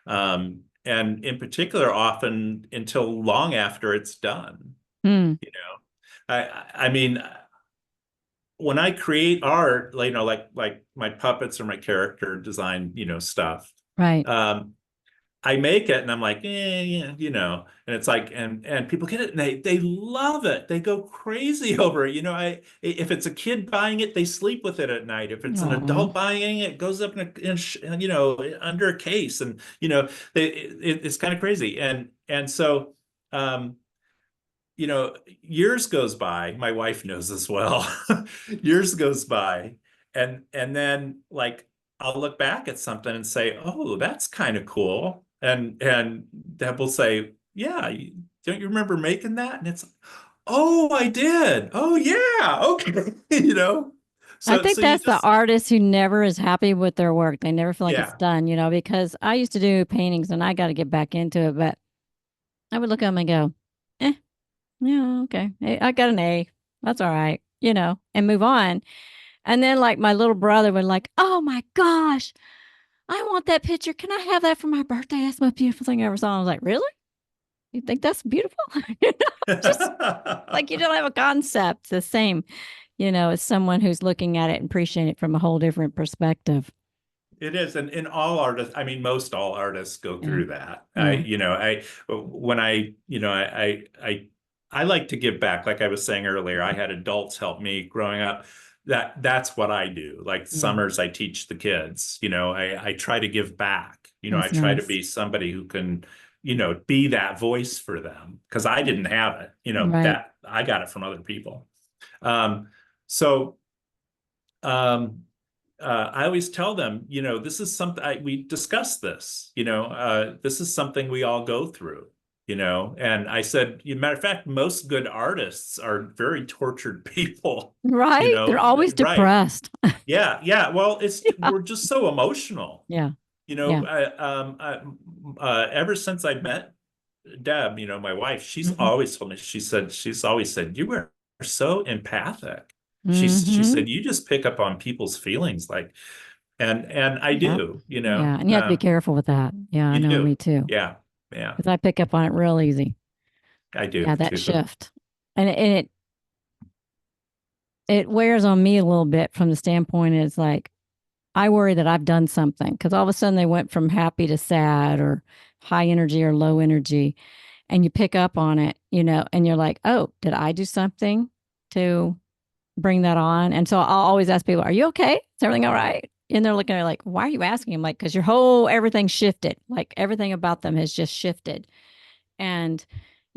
And in particular, often until long after it's done. Hmm. I mean, when I create art, like my puppets or my character design, stuff, Right. um, I make it and I'm like, yeah, and it's like, and people get it and they love it. They go crazy over it. If it's a kid buying it, they sleep with it at night. If it's an Aw. adult buying it, it goes up under a case, and it's kind of crazy. And so, um, years goes by. My wife knows as well. Years goes by, and then, like, I'll look back at something and say, "Oh, that's kind of cool." And Deb will say, "Yeah, don't you remember making that?" And it's, "Oh, I did. Oh, yeah. Okay." I So think so you that's the just, artist who never is happy with their work. They never feel like it's yeah. done, because I used to do paintings and I got to get back into it, but I would look at them and go, eh, yeah, okay. I got an A. That's all right, and move on. And then like my little brother would like, oh my gosh, I want that picture. Can I have that for my birthday? That's the most beautiful thing I ever saw. I was like, really? You think that's beautiful? Just like you don't have a concept. The same, as someone who's looking at it and appreciating it from a whole different perspective. It is, and in all artists, I mean, most all artists go Yeah. through that. Yeah. When I like to give back. Like I was saying earlier, I had adults help me growing up. That's what I do. Like Yeah. summers, I teach the kids. I try to give back. I That's try to nice. be somebody who can, be that voice for them, because I didn't have it. Right. That I got it from other people. Um, so. Um, I always tell them, this is something we discussed this, this is something we all go through, and I said, matter of fact, most good artists are very tortured people, Right. They're always right. depressed. Yeah. Yeah. Well, Yeah. we're just so emotional, Yeah. Yeah. ever since I met Deb, my wife, Mm-hmm. she's always said, you were so empathic. She Mm-hmm. said, you just pick up on people's feelings, like, and I Yeah. do, Yeah. And you have to be careful with that. Yeah. I you know, me do. too. Yeah. Yeah. Because I pick up on it real easy. I do Yeah. That too. shift. And it wears on me a little bit from the standpoint it's like, I worry that I've done something because all of a sudden they went from happy to sad or high energy or low energy. And you pick up on it, and you're like, oh, did I do something to bring that on. And so I'll always ask people, are you okay? Is everything all right? And they're looking at me like, why are you asking? I'm like, because everything shifted. Like everything about them has just shifted. And,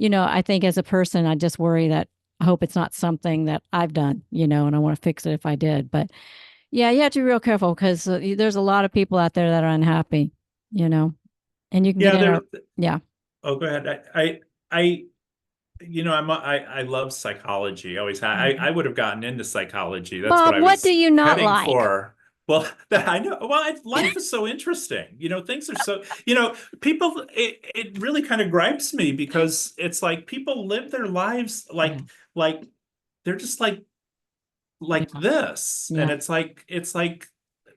I think as a person, I just worry that I hope it's not something that I've done, and I want to fix it if I did. But yeah, you have to be real careful because there's a lot of people out there that are unhappy, and you can get Yeah, in there. a, yeah. Oh, go ahead. I I love psychology. I Mhm. would have gotten into psychology. That's what Bob, I what do was you not heading like? for. Well, I know. Well, life is so interesting. Things are so, people, it really kind of gripes me because it's like people live their lives Yeah, like they're just like yeah, this. And yeah. it's like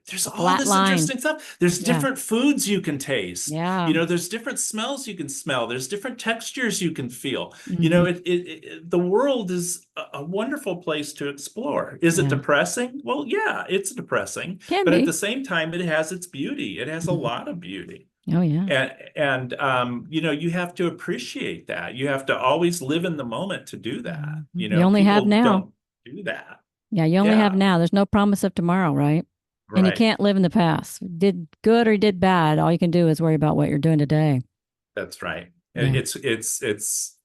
there's A all flat this line. interesting stuff. There's Yeah, different foods you can taste. yeah. There's different smells you can smell. There's different textures you can feel. Hmm. The world is a wonderful place to explore. Is it Yeah, depressing? Well, yeah, it's depressing, can but at the be. same time, it has its beauty. It has a Mhm. lot of beauty. Oh, yeah. And you have to appreciate that. You have to always live in the moment to do that. Mhm. You only have People now. don't do that. Yeah, you only have Yeah, now. There's no promise of tomorrow, right? And you right. can't live in the past. Did good or did bad, all you can do is worry about what you're doing today. That's right. Yeah.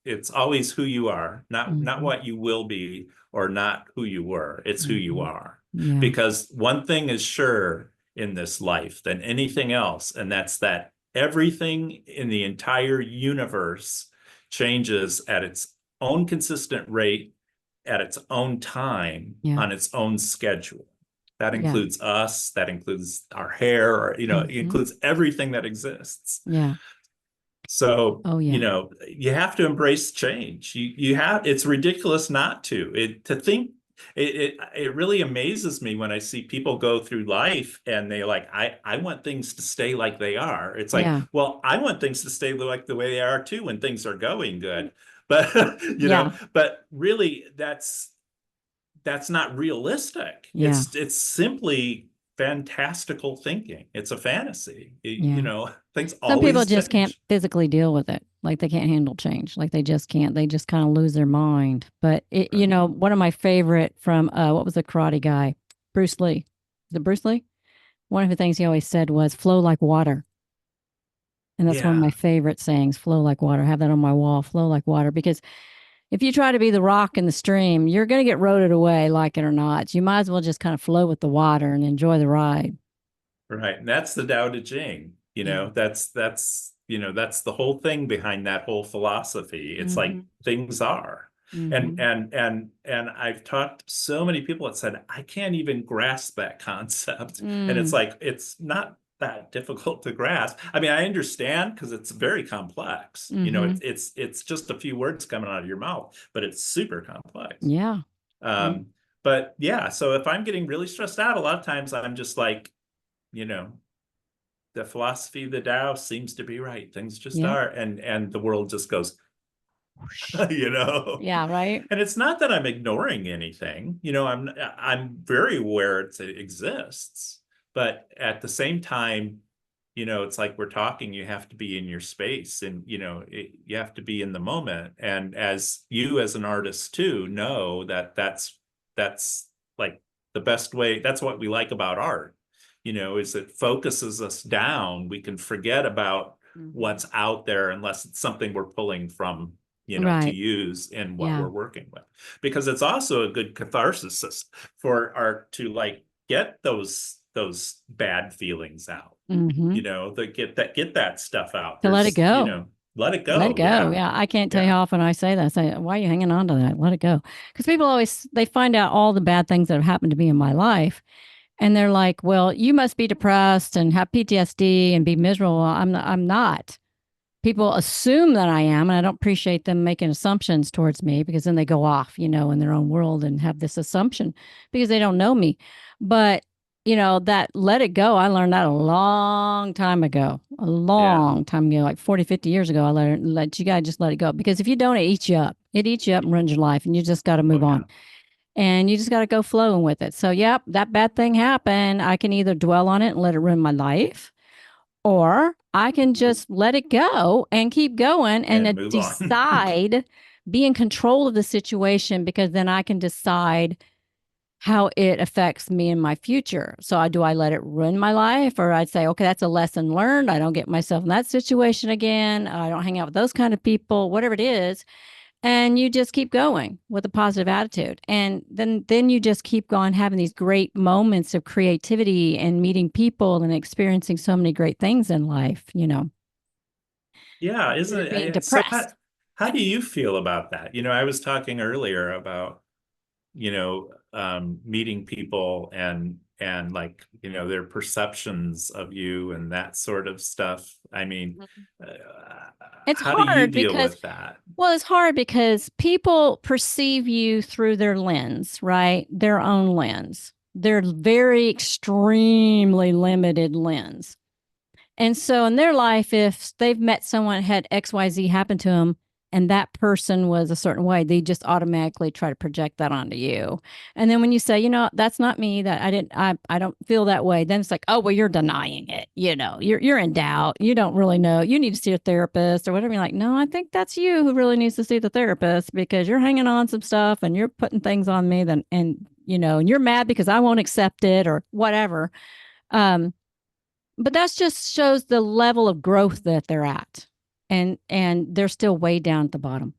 It's always who you are, not Hmm. what you will be or not who you were. It's who you Hmm. are. Yeah. Because one thing is sure in this life than anything else, and that's that everything in the entire universe changes at its own consistent rate, at its own time, Yeah. on its own schedule. That Yeah. includes us, that includes our hair, or it Hmm. includes everything that exists. Yeah. So, Oh, yeah. you have to embrace change. It's ridiculous not to. To think it really amazes me when I see people go through life and they like, I want things to stay like they are. It's like, Yeah. well, I want things to stay like the way they are too when things are going good. But Yeah. but really that's not realistic. Yeah. It's simply fantastical thinking. It's a fantasy. Yeah. Things Some people always just can't change. physically deal with it. Like they can't handle change. Like they just can't. They just kind of lose their mind. But Right. one of my favorite from what was the karate guy? Bruce Lee. Is it Bruce Lee? One of the things he always said was flow like water. And that's one of my Yeah, favorite sayings, flow like water. I have that on my wall, flow like water. Because if you try to be the rock in the stream, you're going to get eroded away, like it or not. You might as well just kind of flow with the water and enjoy the ride. right. And that's the Tao Te Ching. Yeah. That's the whole thing behind that whole philosophy. It's like Hmm. things are. And Hmm. I've talked to so many people that said, I can't even grasp that concept. And it's Mm. like it's not that difficult to grasp. I mean, I understand because it's very complex. Hmm. It's just a few words coming out of your mouth, but it's super complex. Yeah. Yeah. Um, but yeah, so if I'm getting really stressed out, a lot of times I'm just like, you know, the philosophy of the Tao seems to be right. Things just Yeah. are, and the world just goes, Whoosh. you know. Yeah. Right. And it's not that I'm ignoring anything. I'm very aware it exists, but at the same time, it's like we're talking. You have to be in your space, and you have to be in the moment. And as you, as an artist, too, know that that's like the best way. That's what we like about art. Is it focuses us down. We can forget about Hmm. what's out there unless it's something we're pulling from to Right. use in what Yeah. we're working with. Because it's also a good catharsis for art to like get those bad feelings out, Hmm. get that stuff out. To let it There's, go. let it Let it go. go. Yeah. Yeah. I can't tell you Yeah. how often I say that. I say, why are you hanging on to that? Let it go. Because people always, they find out all the bad things that have happened to me in my life. And they're like, well, you must be depressed and have PTSD and be miserable. I'm not. People assume that I am, and I don't appreciate them making assumptions towards me because then they go off, in their own world and have this assumption because they don't know me. But, that let it go, I learned that a Yeah. long time ago, like 40, 50 years ago. I let you guys just let it go because if you don't, it eats you up. It eats you up and ruins your life, and you just got to Oh move yeah. on and you just got to go flowing with it. So, yep, that bad thing happened. I can either dwell on it and let it ruin my life, or I can just let it go and keep going and And move on. decide, be in control of the situation because then I can decide how it affects me in my future. So do I let it ruin my life, or I'd say, okay, that's a lesson learned. I don't get myself in that situation again. I don't hang out with those kind of people, whatever it is. And you just keep going with a positive attitude. And then you just keep going, having these great moments of creativity and meeting people and experiencing so many great things in life, Yeah, isn't instead of being it? So depressed. how do you feel about that? I was talking earlier about, meeting people and like, their perceptions of you and that sort of stuff. I mean, It's how do you hard deal because, with that? well, it's hard because people perceive you through their lens, right? Their own lens, their very extremely limited lens. And so in their life, if they've met someone had XYZ happen to them and that person was a certain way, they just automatically try to project that onto you. And then when you say, that's not me, that I don't feel that way, then it's like, oh, well, you're denying it. You're in doubt. You don't really know. You need to see a therapist or whatever. You're like, no, I think that's you who really needs to see the therapist because you're hanging on some stuff and you're putting things on me and you're mad because I won't accept it or whatever. Um, but that just shows the level of growth that they're at, and they're still way down at the bottom.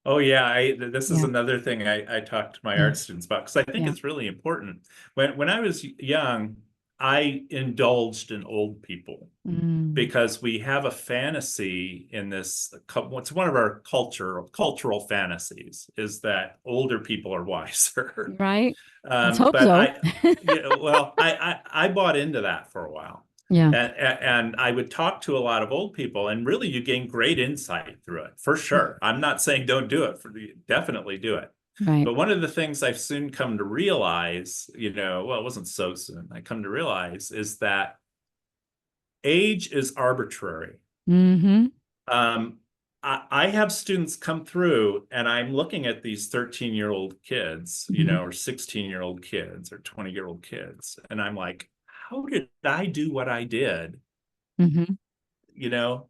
Oh yeah, this is Yeah, another thing I talk to my yeah, art students about because I think yeah. it's really important. When I was young, I indulged in old people Mm, because we have a fantasy in this. What's one of our cultural fantasies is that older people are wiser. right. Let's hope But so. I bought into that for a while. Yeah. And I would talk to a lot of old people, and really you gain great insight through it, for sure. I'm not saying don't do it, definitely do it. Right. But one of the things I've soon come to realize, well, it wasn't so soon, I come to realize is that age is arbitrary. Mm-hmm. Um, I have students come through and I'm looking at these 13-year-old kids, Mm-hmm. or 16-year-old kids or 20-year-old kids. And I'm like, how did I do what I did? Mm-hmm.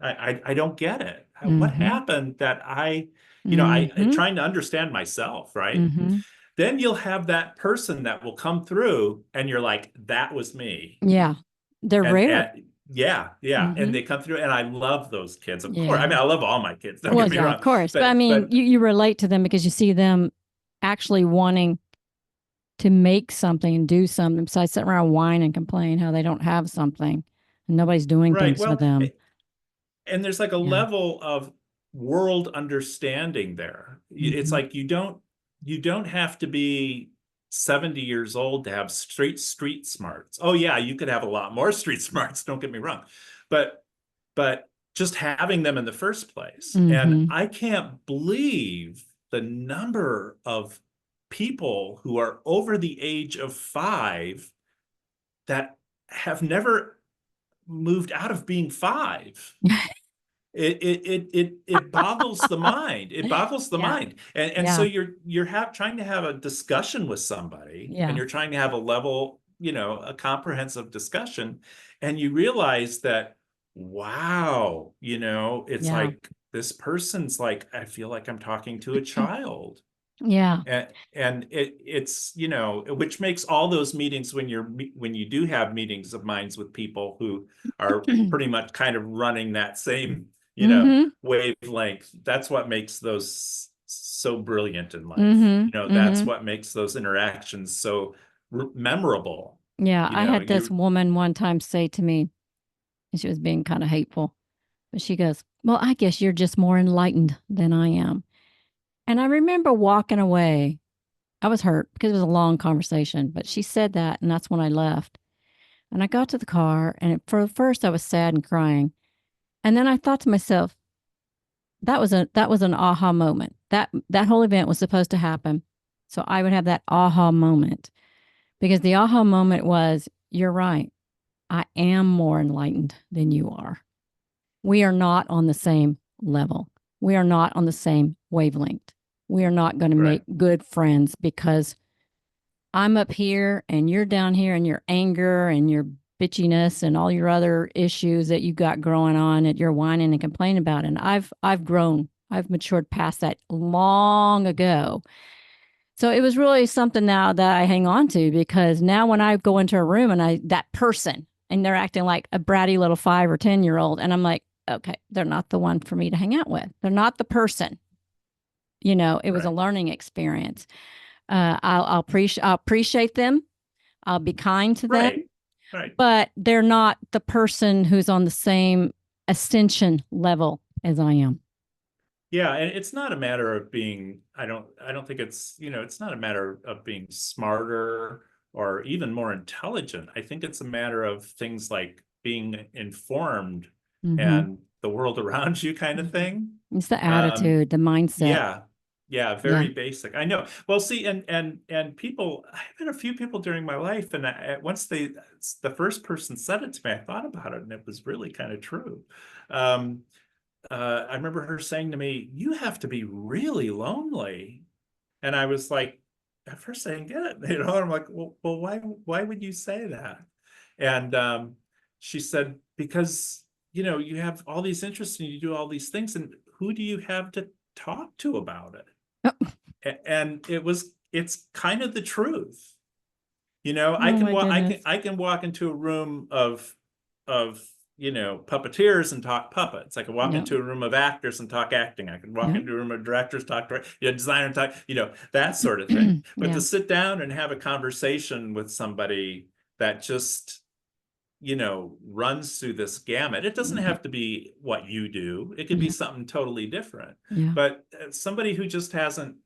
I don't get it. What Mm-hmm. happened that I Mm-hmm. trying to understand myself, right? Mm-hmm. Then you'll have that person that will come through and you're like, that was me. Yeah. They're rare. And yeah, yeah. And Mm-hmm. they come through and I love those kids. Of course. I Yeah. mean, I love all my kids, don't Well, get me yeah, of wrong. course. But I But mean, you relate to them because you see them actually wanting to make something and do something besides sitting around whine and complain how they don't have something and nobody's doing right. things for Well, them. and there's like a Yeah. level of world understanding there. It's Mm-hmm. like you don't have to be 70 years old to have street smarts. Oh yeah, you could have a lot more street smarts, don't get me wrong. But just having them in the first place. And Mm-hmm. I can't believe the number of people who are over the age of 5 that have never moved out of being 5. It boggles the mind. It boggles the Yeah. mind. And so Yeah. you're trying to have a discussion with somebody, and Yeah. you're trying to have a level, a comprehensive discussion, and you realize that, wow, it's Yeah. like this person's like, I feel like I'm talking to a child. Yeah. And it's which makes all those meetings when you do have meetings of minds with people who are pretty much kind of running that same Mm-hmm. wavelength, that's what makes those so brilliant in life. Mm-hmm. That's Mm-hmm. what makes those interactions so memorable. Yeah. you I know had this you woman one time say to me, and she was being kind of hateful, but she goes, well, I guess you're just more enlightened than I am. And I remember walking away. I was hurt because it was a long conversation, but she said that, and that's when I left. And I got to the car, and for first I was sad and crying. And then I thought to myself, that was an aha moment. That whole event was supposed to happen. So I would have that aha moment because the aha moment was, you're right. I am more enlightened than you are. We are not on the same level. We are not on the same wavelength. We are not going to make right good friends because I'm up here and you're down here and your anger and your bitchiness and all your other issues that you got growing on that you're whining and complaining about. And I've grown. I've matured past that long ago. So it was really something now that I hang on to, because now when I go into a room and that person and they're acting like a bratty little 5 or 10-year-old, and I'm like, okay, they're not the one for me to hang out with. They're not the person. It was a Right. learning experience. I'll appreciate them. I'll be kind to them, Right. Right. but they're not the person who's on the same ascension level as I am. Yeah, and it's not a matter of being, I don't think it's, it's not a matter of being smarter or even more intelligent. I think it's a matter of things like being informed Mm-hmm. and the world around you kind of Mm-hmm. thing. It's the Um, attitude, the mindset. yeah. Yeah, Yeah. very basic. I know. Well, see, and people, I've had a few people during my life, and once the first person said it to me, I thought about it, and it was really kind of true. Um, I remember her saying to me, "You have to be really lonely." And I was like, at first I didn't get it, I'm like, well, why would you say that? And she said, because, you have all these interests and you do all these things, and who do you have to talk to about it? And it's kind of the truth. I Oh can my walk, goodness. I can walk into a room of puppeteers and talk puppets. I can walk Yep. into a room of actors and talk acting. I can walk Yep. into a room of directors, designer and talk, that sort of thing. But to Yeah. sit down and have a conversation with somebody that just, runs through this gamut, it doesn't Mhm. have to be what you do. It could be Yeah. something totally different. Yeah. But somebody who just hasn't,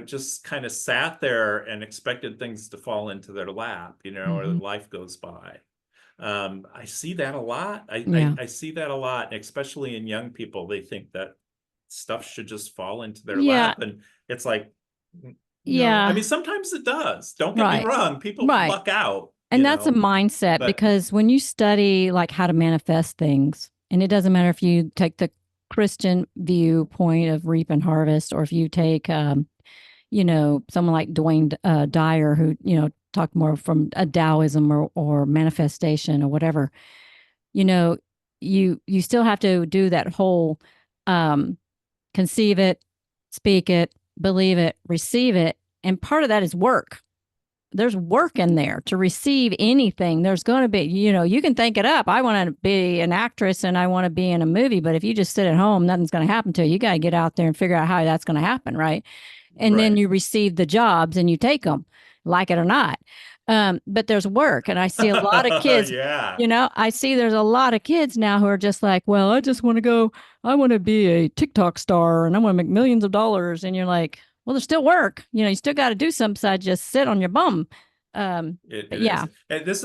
just kind of sat there and expected things to fall into their lap, or Hmm. life goes by. I see that a lot. Yeah. I see that a lot, especially in young people. They think that stuff should just fall into their Yeah. lap. And it's like, no, I Yeah. mean, sometimes it does. Don't get me Right. wrong. People Right. luck out, And that's a mindset, but because when you study like how to manifest things, and it doesn't matter if you take the Christian viewpoint of reap and harvest, or if you take, someone like Dwayne Dyer, who, talked more from a Taoism or manifestation or whatever, you know, you still have to do that whole um, conceive it, speak it, believe it, receive it. And part of that is work. There's work in there to receive anything. There's going to be, you can think it up. I want to be an actress and I want to be in a movie. But if you just sit at home, nothing's going to happen to you. You got to get out there and figure out how that's going to happen. Right. And then right. you receive the jobs and you take them, like it or not. But there's work. And I see a lot of kids, Yeah. I see there's a lot of kids now who are just like, well, I just want to go, I want to be a TikTok star and I want to make millions of dollars. And you're like, well, there's still work. You still got to do something besides just sit on your bum. But It yeah. is. And this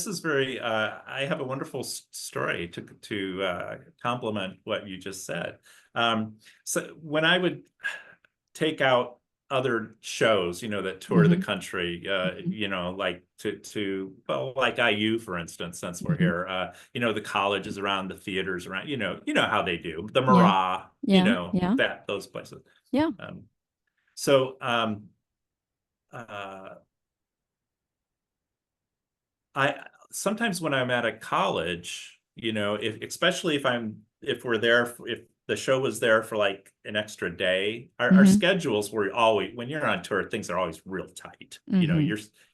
is very, I have a wonderful story to complement what you just said. So when I would take out other shows, that tour the Hmm. country, Hmm. like well, like IU, for instance, since we're Hmm. here, the colleges around, the theaters around, how they do, the Yeah. Marat, Yeah. Yeah. those places. Yeah. Um, so, uh, I sometimes when I'm at a college, if especially if we're there, if the show was there for like an extra day, our Hmm. schedules were always, when you're on tour, things are always real tight. Hmm.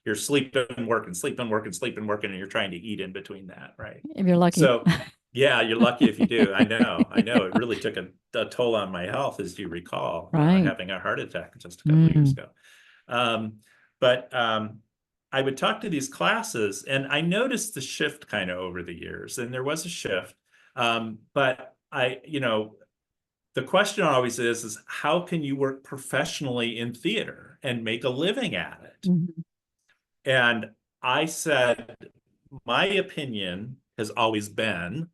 You're sleeping, working, sleeping, working, sleeping, working, and you're trying to eat in between that, right? If you're lucky. So yeah, you're lucky if you do. I know. It really took a toll on my health, as you recall, Right. having a heart attack just a couple of years Mm. ago. But I would talk to these classes, and I noticed the shift kind of over the years, and there was a shift. But the question always is how can you work professionally in theater and make a living at it? Hmm. And I said, my opinion has always been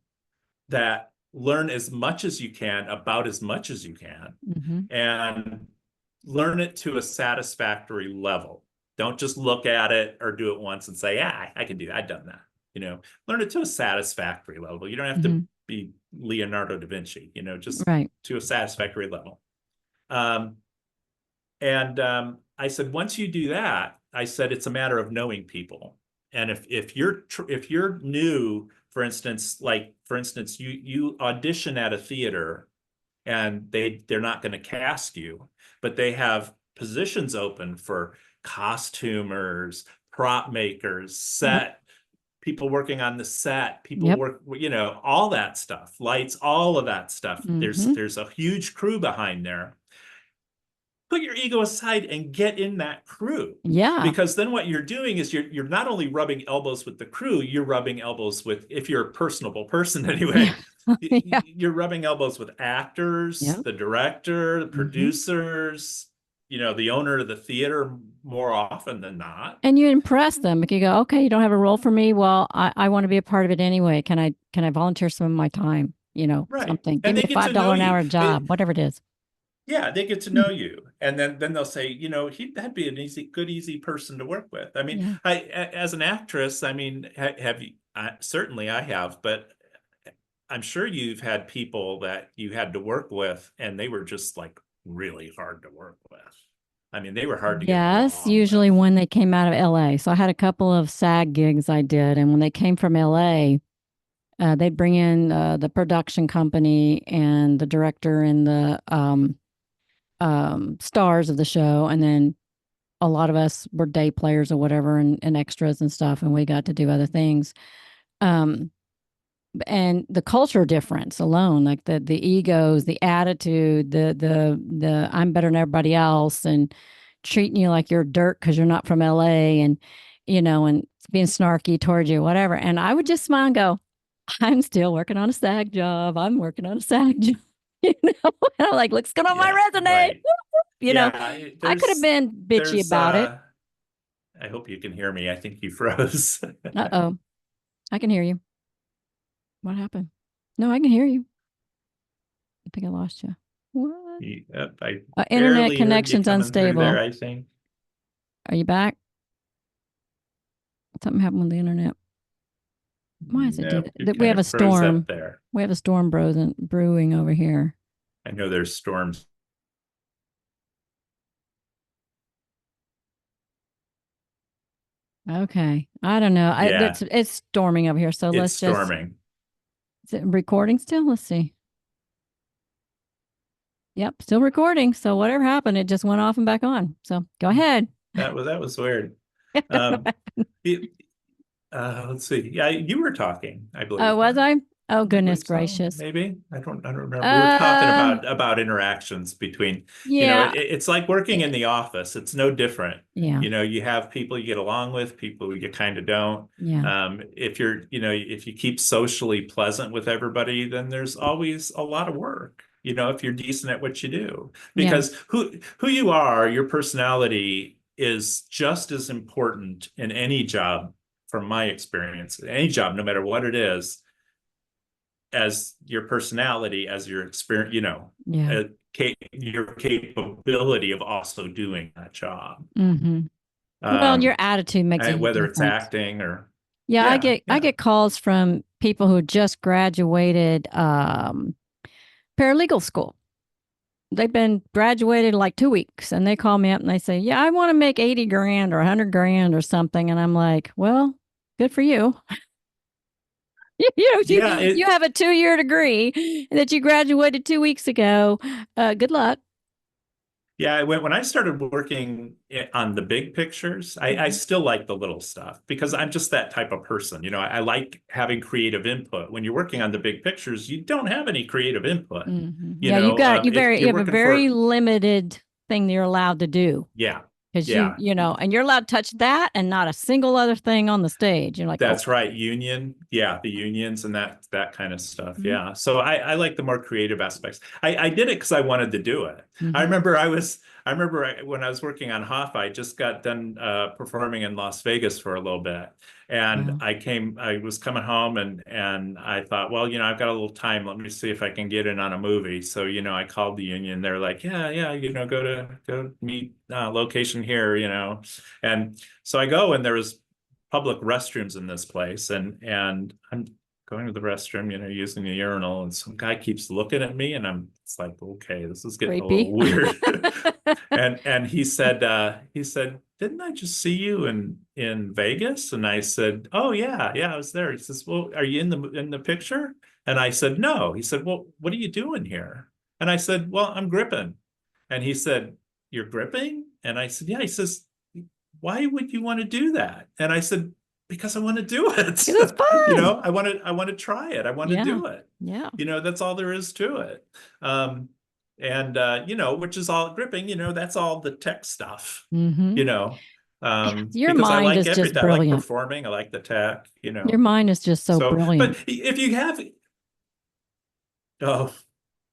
that learn as much as you can about as much as you can, Hmm. and learn it to a satisfactory level. Don't just look at it or do it once and say, yeah, I can do that. I've done that. Learn it to a satisfactory level. You don't have to Hmm. be Leonardo da Vinci, just Right. to a satisfactory level. Um, and I said, once you do that, I said, it's a matter of knowing people. And if you're new, for instance, you audition at a theater and they're not going to cast you, but they have positions open for costumers, prop makers, Yep. set people working on the set, people Yep. work, all that stuff, lights, all of that stuff. Mm-hmm. There's a huge crew behind there. Put your ego aside and get in that crew. Yeah. Because then what you're doing is you're not only rubbing elbows with the crew, you're rubbing elbows with, if you're a personable person Yeah. anyway, Yeah. you're rubbing elbows with actors, Yep. the director, the Mm-hmm. producers, the owner of the theater more often than not. And you impress them. Like you go, okay, you don't have a role for me. Well, I want to be a part of it anyway. Can I volunteer some of my time? Right. Something. Give And me they a get to $5 know an you. hour job, whatever it is. Yeah, they get to Hmm. know you, and then they'll say, that'd be an easy person to work with. I mean, Yeah. as an actress, I mean, have you? Certainly, I have, but I'm sure you've had people that you had to work with, and they were just like really hard to work with. I mean, they were hard to get Yes, along usually with. when they came out of LA. So I had a couple of SAG gigs I did, and when they came from LA, they'd bring in the production company and the director and the stars of the show, and then a lot of us were day players or whatever, and extras and stuff, and we got to do other things. Um, and the culture difference alone, like the egos, the attitude, the I'm better than everybody else, and treating you like you're dirt because you're not from LA, and being snarky towards you, whatever. And I would just smile and go, I'm still working on a SAG job. I'm working on a SAG job. And I'm like, looks good on my Yeah, resume. right. You know, Yeah, I could have been bitchy there's about it. I hope you can hear me. I think you froze. Uh-oh. I can hear you. What happened? No, I can hear you. I think I lost you. What? I Internet barely heard you connection's coming through there, unstable. I think. Are you back? Something happened with the internet. Why does it do No, you that? We kind have a of froze up storm. there. We have a storm brewing over here. I know there's storms. Okay. I don't know. Yeah, It's storming over here. So it's let's just, storming. is it recording still? Let's see. Yep, still recording. So whatever happened, it just went off and back on. So go ahead. That was weird. I don't know. Um, it, let's see. Yeah, you were talking, I Oh, believe, was weren't I? Oh, I goodness believe so. gracious. Maybe I don't remember. We were talking Uh, about interactions between, yeah. it's like working in eh, the office. It's no different. Yeah. You have people you get along with, people you kind of don't. Yeah. If if you keep socially pleasant with everybody, then there's always a lot of work. If you're decent at what you do, Yeah. because who you are, your personality is just as important in any job, from my experience, any job, no matter what it is, as your personality, as your experience, Yeah. uh, your capability of also doing that job. Mm-hmm. Well, your Um, attitude makes a huge Whether it's difference. acting or, Yeah, I yeah, get I yeah, get calls from people who just graduated paralegal school. They've been graduated like 2 weeks, and they call me up and they say, "Yeah, I want to make 80 grand or 100 grand or something." And I'm like, "Well, good for you. yeah. You have a 2-year degree that you graduated 2 weeks ago. Good luck." Yeah, when I started working on the big pictures, I Mm-hmm. still like the little stuff because I'm just that type of person. I like having creative input. When you're working on the big pictures, you don't have any creative input. Mm-hmm. Yeah, If you you're have a working very for, limited thing that you're allowed to do. yeah, Because yeah, and you're allowed to touch that and not a single other thing on the stage. You're like, oh, that's right. Union. Yeah, the unions and that kind of stuff. mm-hmm. Yeah. So I like the more creative aspects. I did it because I wanted to do it. Mm-hmm. When I was working on Hoffa, I just got done performing in Las Vegas for a little bit. And Wow. I was coming home and I thought, well, I've got a little time. Let me see if I can get in on a movie. So, I called the union. They're like, yeah, go meet location here, And so I go, and there was public restrooms in this place, and I'm going to the restroom, using the urinal, and some guy keeps looking at me, and it's like, okay, this is getting a little Creepy. weird. And he said, didn't I just see you in Vegas? And I said, oh yeah, I was there. He says, well, are you in the picture? And I said, no. He said, well, what are you doing here? And I said, well, I'm gripping. And he said, you're gripping? And I said, yeah. He says, why would you want to do that? And I said, because I want to do it. Because it's fun. I want to try it. I want to Yeah. do it. Yeah. That's all there is to it. Which is all gripping, that's all the tech stuff, Mm-hmm. Your because I mind like is just I like brilliant. performing. I like the tech, Your mind is just so brilliant. But if you have, oh,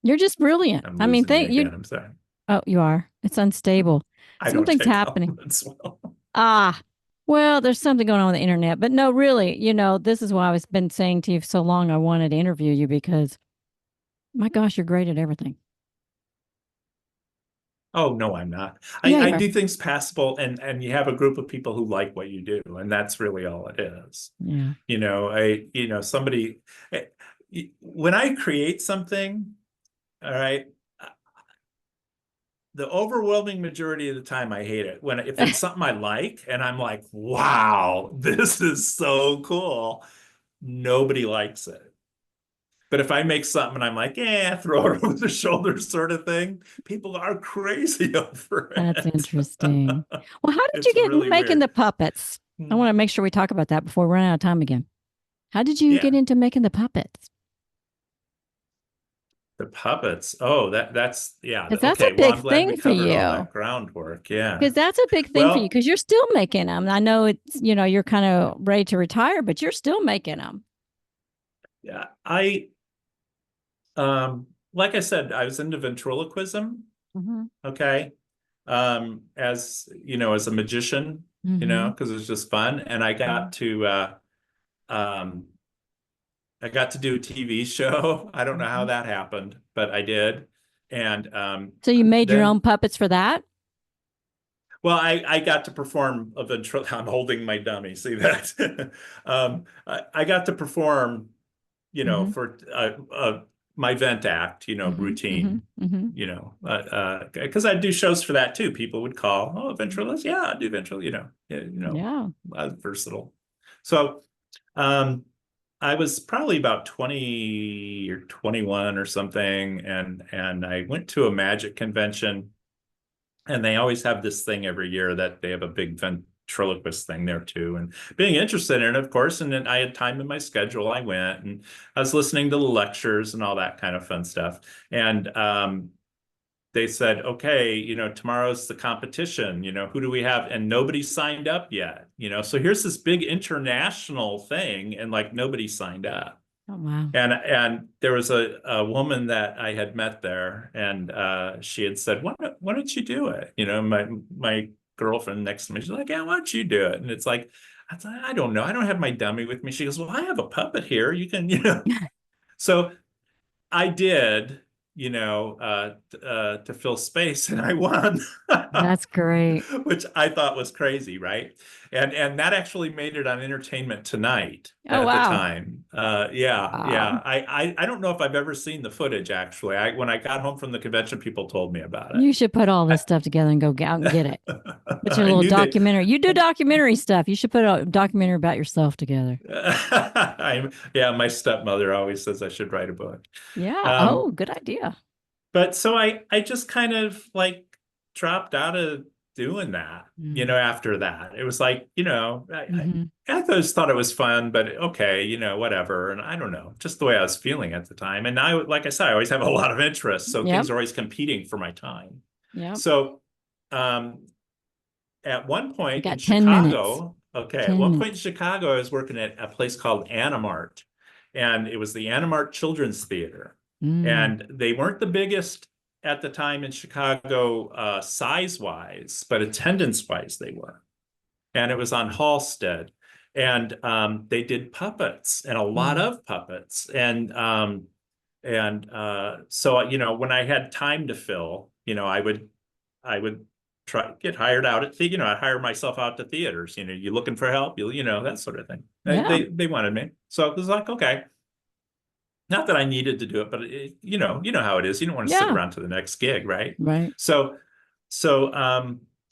you're just brilliant. I'm I mean, losing you again. I'm sorry. Oh, you are. It's unstable. I Something's don't take happening. well. Well, there's something going on with the internet. But no, really, this is why I've been saying to you for so long I wanted to interview you because, my gosh, you're great at everything. Oh, no, I'm not. Yeah, I do things passable, and you have a group of people who like what you do, and that's really all it is. Yeah. Somebody, when I create something, all right, the overwhelming majority of the time I hate it. If it's something I like and I'm like, wow, this is so cool, nobody likes it. But if I make something and I'm like, throw it over the shoulder sort of thing, people are crazy over it. That's interesting. Well, how did you get really making weird. the puppets? I want to make sure we talk about that before we run out of time again. How did you get into making the puppets? The puppets. Oh, that's yeah. That's a big thing for you. All that groundwork. Yeah. Because that's a big thing for you because you're still making them. I know it's, you're kind of ready to retire, but you're still making them. Yeah. Like I said, I was into ventriloquism. Mm-hmm. Okay. As a magician, mm-hmm. because it was just fun. And I got to do a TV show. I don't know how that happened, but I did. And so you made your own puppets for that? Well, I got to perform a I'm holding my dummy. See that? I got to perform, for my vent act, routine, because I do shows for that too. People would call, oh, ventriloquist, yeah, I do ventriloquist, versatile. So, I was probably about 20 or 21 or something, and I went to a magic convention, and they always have this thing every year that they have a big ventriloquist thing there too. And being interested in it, of course, and then I had time in my schedule, I went and I was listening to the lectures and all that kind of fun stuff. And they said, okay, tomorrow's the competition, who do we have? And nobody signed up yet, so here's this big international thing, and like nobody signed up. Oh, wow. And there was a woman that I had met there, and she had said, why don't you do it? My girlfriend next to me, she's like, yeah, why don't you do it? And it's like, I don't know. I don't have my dummy with me. She goes, well, I have a puppet here. You can, So I did, to fill space, and I won. That's great. Which I thought was crazy, right? And that actually made it on Entertainment Tonight at the time. Yeah. I don't know if I've ever seen the footage, actually. When I got home from the convention, people told me about it. You should put all this stuff together and go out and get it. It's your little documentary. You do documentary stuff. You should put a documentary about yourself together. My stepmother always says I should write a book. Yeah. Good idea. But so I just kind of like dropped out of doing that, after that. It was like, I just thought it was fun, but okay, whatever. And I don't know, just the way I was feeling at the time. And I, like I said, I always have a lot of interest. So things are always competing for my time. Yeah. So at one point in Chicago, at one point in Chicago, I was working at a place called Animart. And it was the Animart Children's Theater. And they weren't the biggest at the time in Chicago, size-wise, but attendance-wise they were. And it was on Halstead. And they did puppets, and a lot of puppets. And so, when I had time to fill, I would try get hired out at I'd hire myself out to theaters. You looking for help? That sort of thing. Yeah. They wanted me. So it was like, okay. Not that I needed to do it, but you know how it is. You don't want to sit around to the next gig, right? Right. So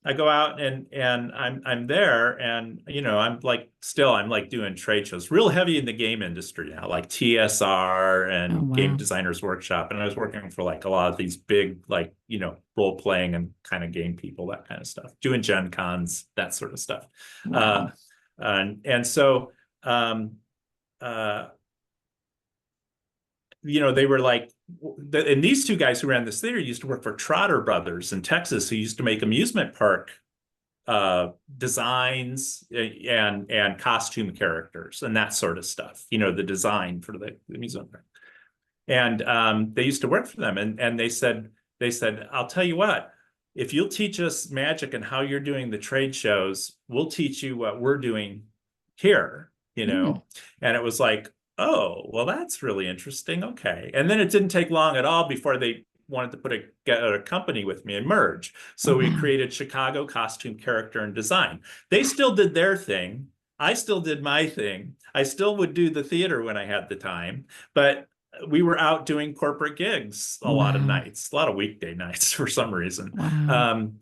I go out and I'm there, and I'm like doing trade shows, real heavy in the game industry now, like TSR Oh, and Game wow. Designers Workshop. And I was working for like a lot of these big, like, role playing and kind of game people, that kind of stuff, doing Gen Cons, that sort of stuff. Wow. And so um uh they were like, and these two guys who ran this theater used to work for Trotter Brothers in Texas, who used to make amusement park designs and costume characters and that sort of stuff, the design for the amusement park. And they used to work for them, and they said, I'll tell you what, if you'll teach us magic and how you're doing the trade shows, we'll teach you what we're doing here. Mm. And it was like, oh, well, that's really interesting. Okay. And then it didn't take long at all before they wanted to get a company with me and merge. Oh, So we wow. created Chicago Costume Character and Design. They still did their thing. I still did my thing. I still would do the theater when I had the time, but we were out doing corporate gigs a lot of Wow. nights, a lot of weekday nights for some reason. Wow.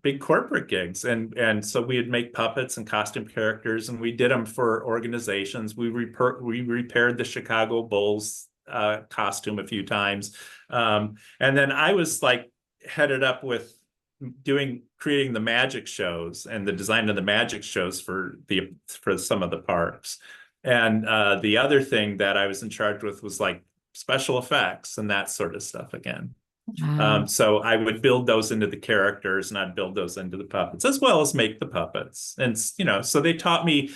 Big corporate gigs, and so we'd make puppets and costume characters, and we did them for organizations. We repaired the Chicago Bulls costume a few times, and then I was like headed up with creating the magic shows and the design of the magic shows for some of the parks. And the other thing that I was in charge with was like special effects and that sort of stuff again. Wow. So I would build those into the characters, and I'd build those into the puppets, as well as make the puppets. And, so they taught me,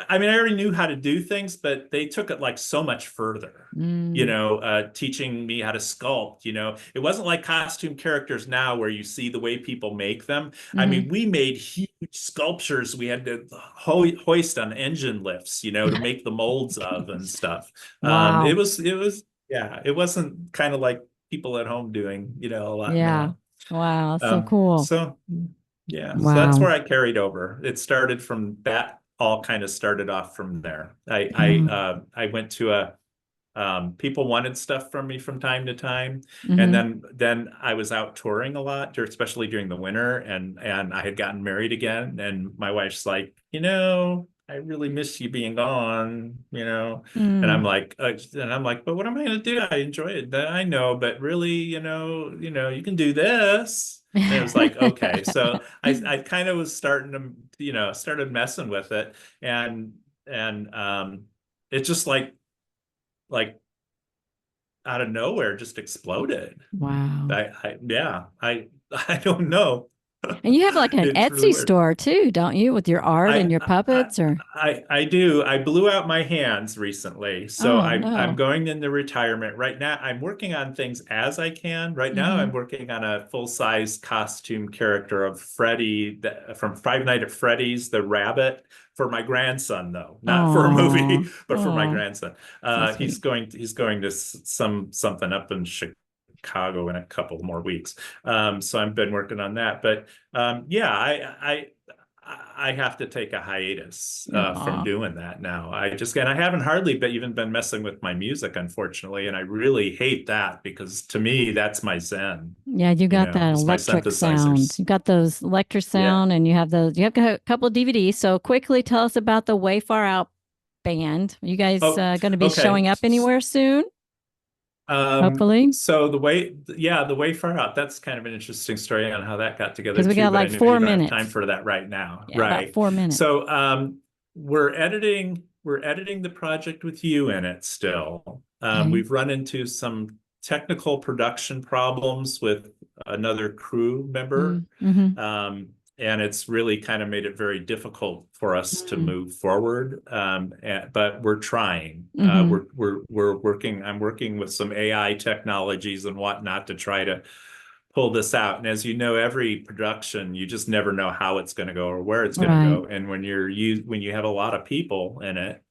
I mean, I already knew how to do things, but they took it like so much further, Mm. teaching me how to sculpt. It wasn't like costume characters now where you see the way people make them. I Hmm. mean, we made huge sculptures we had to hoist on engine lifts, to make the molds of and stuff. Wow. Yeah, it wasn't kind of like people at home doing, a lot Yeah. now. Wow. So cool. So yeah, so that's Wow. where I carried over. It started from that, all kind of started off from there. Mm. I went to people wanted stuff from me from time to time, and Hmm. then I was out touring a lot, especially during the winter, and I had gotten married again, and my wife's like, I really miss you being gone, and Mm. I'm like, but what am I going to do? I enjoy it. I know, but really, you can do this. And it was like, okay, so I kind of was starting to, started messing with it, and it just like out of nowhere just exploded. Wow. Yeah, I don't know. And you have like an It's really Etsy weird. store too, don't you, with your art and I, your I puppets or? I do. I blew out my hands recently, so Oh, I'm no. going into retirement right now. I'm working on things as I can. Right now, Hmm. I'm working on a full-size costume character of Freddy from Five Nights at Freddy's, the rabbit, for my grandson, though, not for a movie, Oh, but for my oh, grandson. so He's sweet. going to something up in Chicago in a couple more weeks. So I've been working on that, but yeah, I have to take a hiatus from Oh, doing that now. And I haven't hardly even been messing with my music, unfortunately, and I really hate that, because to me that's my zen. yeah, you got that It's my electric sound. synthesizers. You got those electric Yeah. sound and you have those, you have a couple of DVDs. So quickly tell us about the Way Far Out band. You guys Oh, going to be okay. showing up anywhere soon? Hopefully, So the way far out, that's kind of an interesting story on how that got together because we too, got but I like know you four don't have time minutes. for that right now. Yeah, about Right. 4 minutes. So we're editing the project with you in it still. Okay. We've run into some technical production problems with another crew member. Mm-hmm. And it's really kind of made it very difficult for us to Mm-hmm. move forward. But we're trying. Mm-hmm. We're working. I'm working with some AI technologies and whatnot to try to pull this out. And as you know, every production, you just never know how it's going to go or where it's going to Right. go. And when you have a lot of people in it,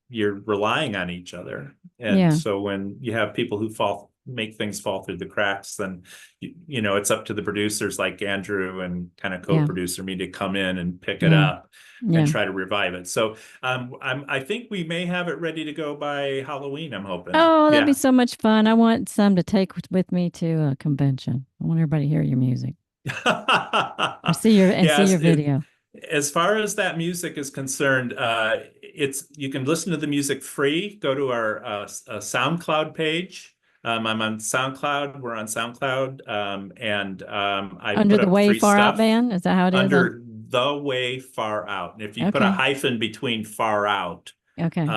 you're relying on each other. And Yeah. so when you have people who make things fall through the cracks, then it's up to the producers like Andrew and kind of Yeah. co-producer me to come in and pick it Yeah. up and Yeah. try to revive it. So I think we may have it ready to go by Halloween, I'm hoping. Oh, that'd be Yeah. so much fun. I want some to take with me to a convention. I want everybody to hear your music. or see your Yes, video. as far as that music is concerned, it's you can listen to the music free. Go to our SoundCloud page. I'm on SoundCloud. We're on SoundCloud, and I Under put the up Way free Far Out stuff band? Is that how it is? under The Way Far Out. And if you put a Okay. hyphen between far out, Okay.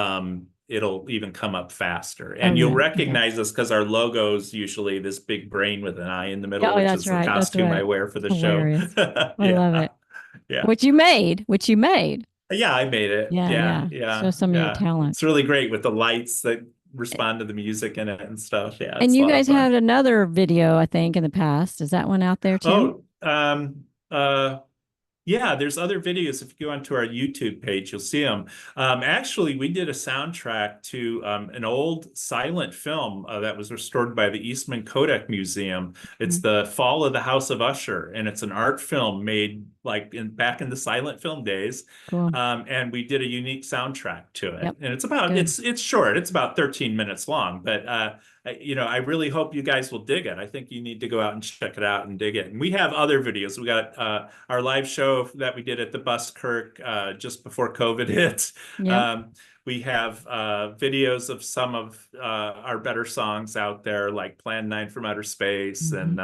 it'll even come up faster. Oh, And you'll good. Okay. recognize us because our logo is usually this big brain with an eye in the middle, Oh, which that's is the right. That's costume I right. wear for the show. Hilarious. I love Yeah. it. Yeah. Which you made. Which you made. Yeah, I made it. Yeah, Yeah, yeah. yeah, Show some of your yeah. talent. It's really great with the lights that respond to the music in it and stuff. Yeah, And it's a you lot of guys fun. had another video, I think, in the past. Is that one out there too? Oh, yeah, there's other videos. If you go onto our YouTube page, you'll see them. Actually, we did a soundtrack to an old silent film that was restored by the Eastman Kodak Museum. It's Mhm. The Fall of the House of Usher, and it's an art film made like back in the silent film days. Cool. And we did a unique soundtrack to it. Yep. And it's about Good. it's short. It's about 13 minutes long, but I really hope you guys will dig it. I think you need to go out and check it out and dig it. And we have other videos. We got our live show that we did at the Buskirk just before COVID hit. Yep. We have videos of some of our better songs out there, like Plan 9 from Outer Space Mhm. and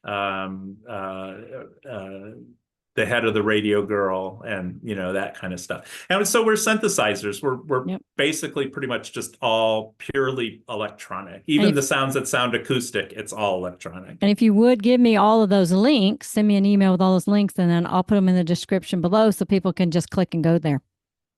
um, uh, uh, The Head of the Radio Girl and, that kind of stuff. And so we're synthesizers. We're Yep. basically pretty much just all purely electronic. And Even if the sounds that sound acoustic, it's all electronic. and if you would give me all of those links, send me an email with all those links, and then I'll put them in the description below so people can just click and go there.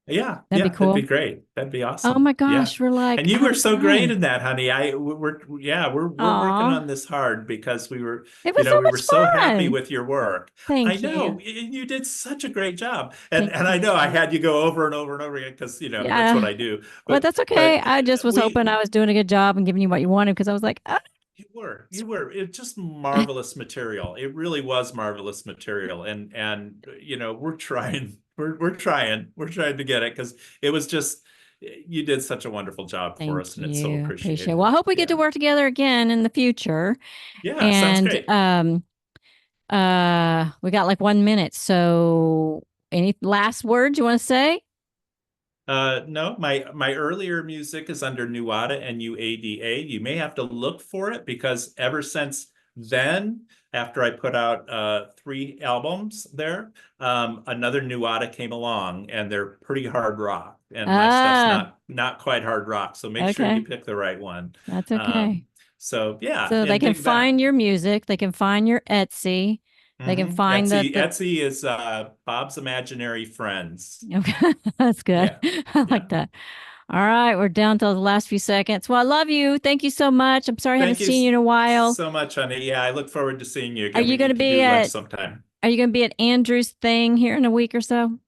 Yeah, That'd be yeah, that'd be cool. great. That'd be Oh awesome. my Yeah. gosh, we're like And you out were of so great time. in that, honey. We're working Aw, on this hard because it was so we were much so happy fun. with your work. I Thank know, you. and you did such a great job. And Thank and you. I know Thank I you. had you go over and over and over again because, that's what Yeah. I do. Well, But that's okay. but I just was hoping we I was doing a good job and giving you what you wanted because I was like, you were. It's just marvelous material. It really was marvelous material. And we're trying, we're trying to get it because it was just you did such a wonderful job for thank us, and it's so you. Appreciate it. appreciated. Well, I hope we get to Yeah. work together again in the future. Yeah, sounds And great. we got like 1 minute. So any last words you want to say? No, my earlier music is under Nuada, Nuada. You may have to look for it because ever since then, after I put out 3 albums there, another Nuada came along, and they're pretty hard rock, and my stuff's Ah, not quite hard rock. So make sure you okay. pick the right one. That's Um, okay. so yeah, So they and can dig that. find your music. They can find your Etsy. They can find the Etsy is Bob's Imaginary Friends. okay. That's good. Yeah, I like yeah. that. All right, we're down to the last few seconds. Well, I love you. Thank you so much. I'm sorry I haven't Thank you seen you in a while. so much, honey. Yeah, I look forward to seeing you Are again. We you going to need to be do lunch at sometime. Are you going to be at Andrew's thing here in a week or so?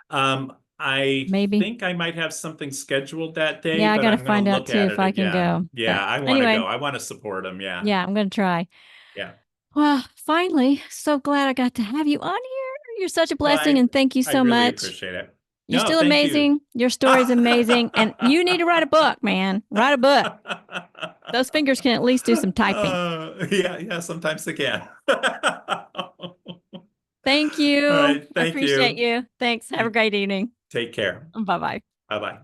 I Maybe. think I might have something scheduled that day, Yeah, I but got to I'm going to find out look too at if it I can again. go. Yeah, But I want to anyway, go. I want to support him. Yeah, yeah, I'm going to try. yeah. Well, finally, so glad I got to have you on here. You're such a Well, blessing and thank you I so really much. appreciate it. You're No, still thank you. amazing. Your story's amazing. And you need to write a book, man. Write a book. Those fingers can at least do some typing. Yeah, yeah, sometimes they can. All Thank you. right, I thank appreciate you. you. Thanks. Have a You great evening. take care. Bye bye. Bye-bye.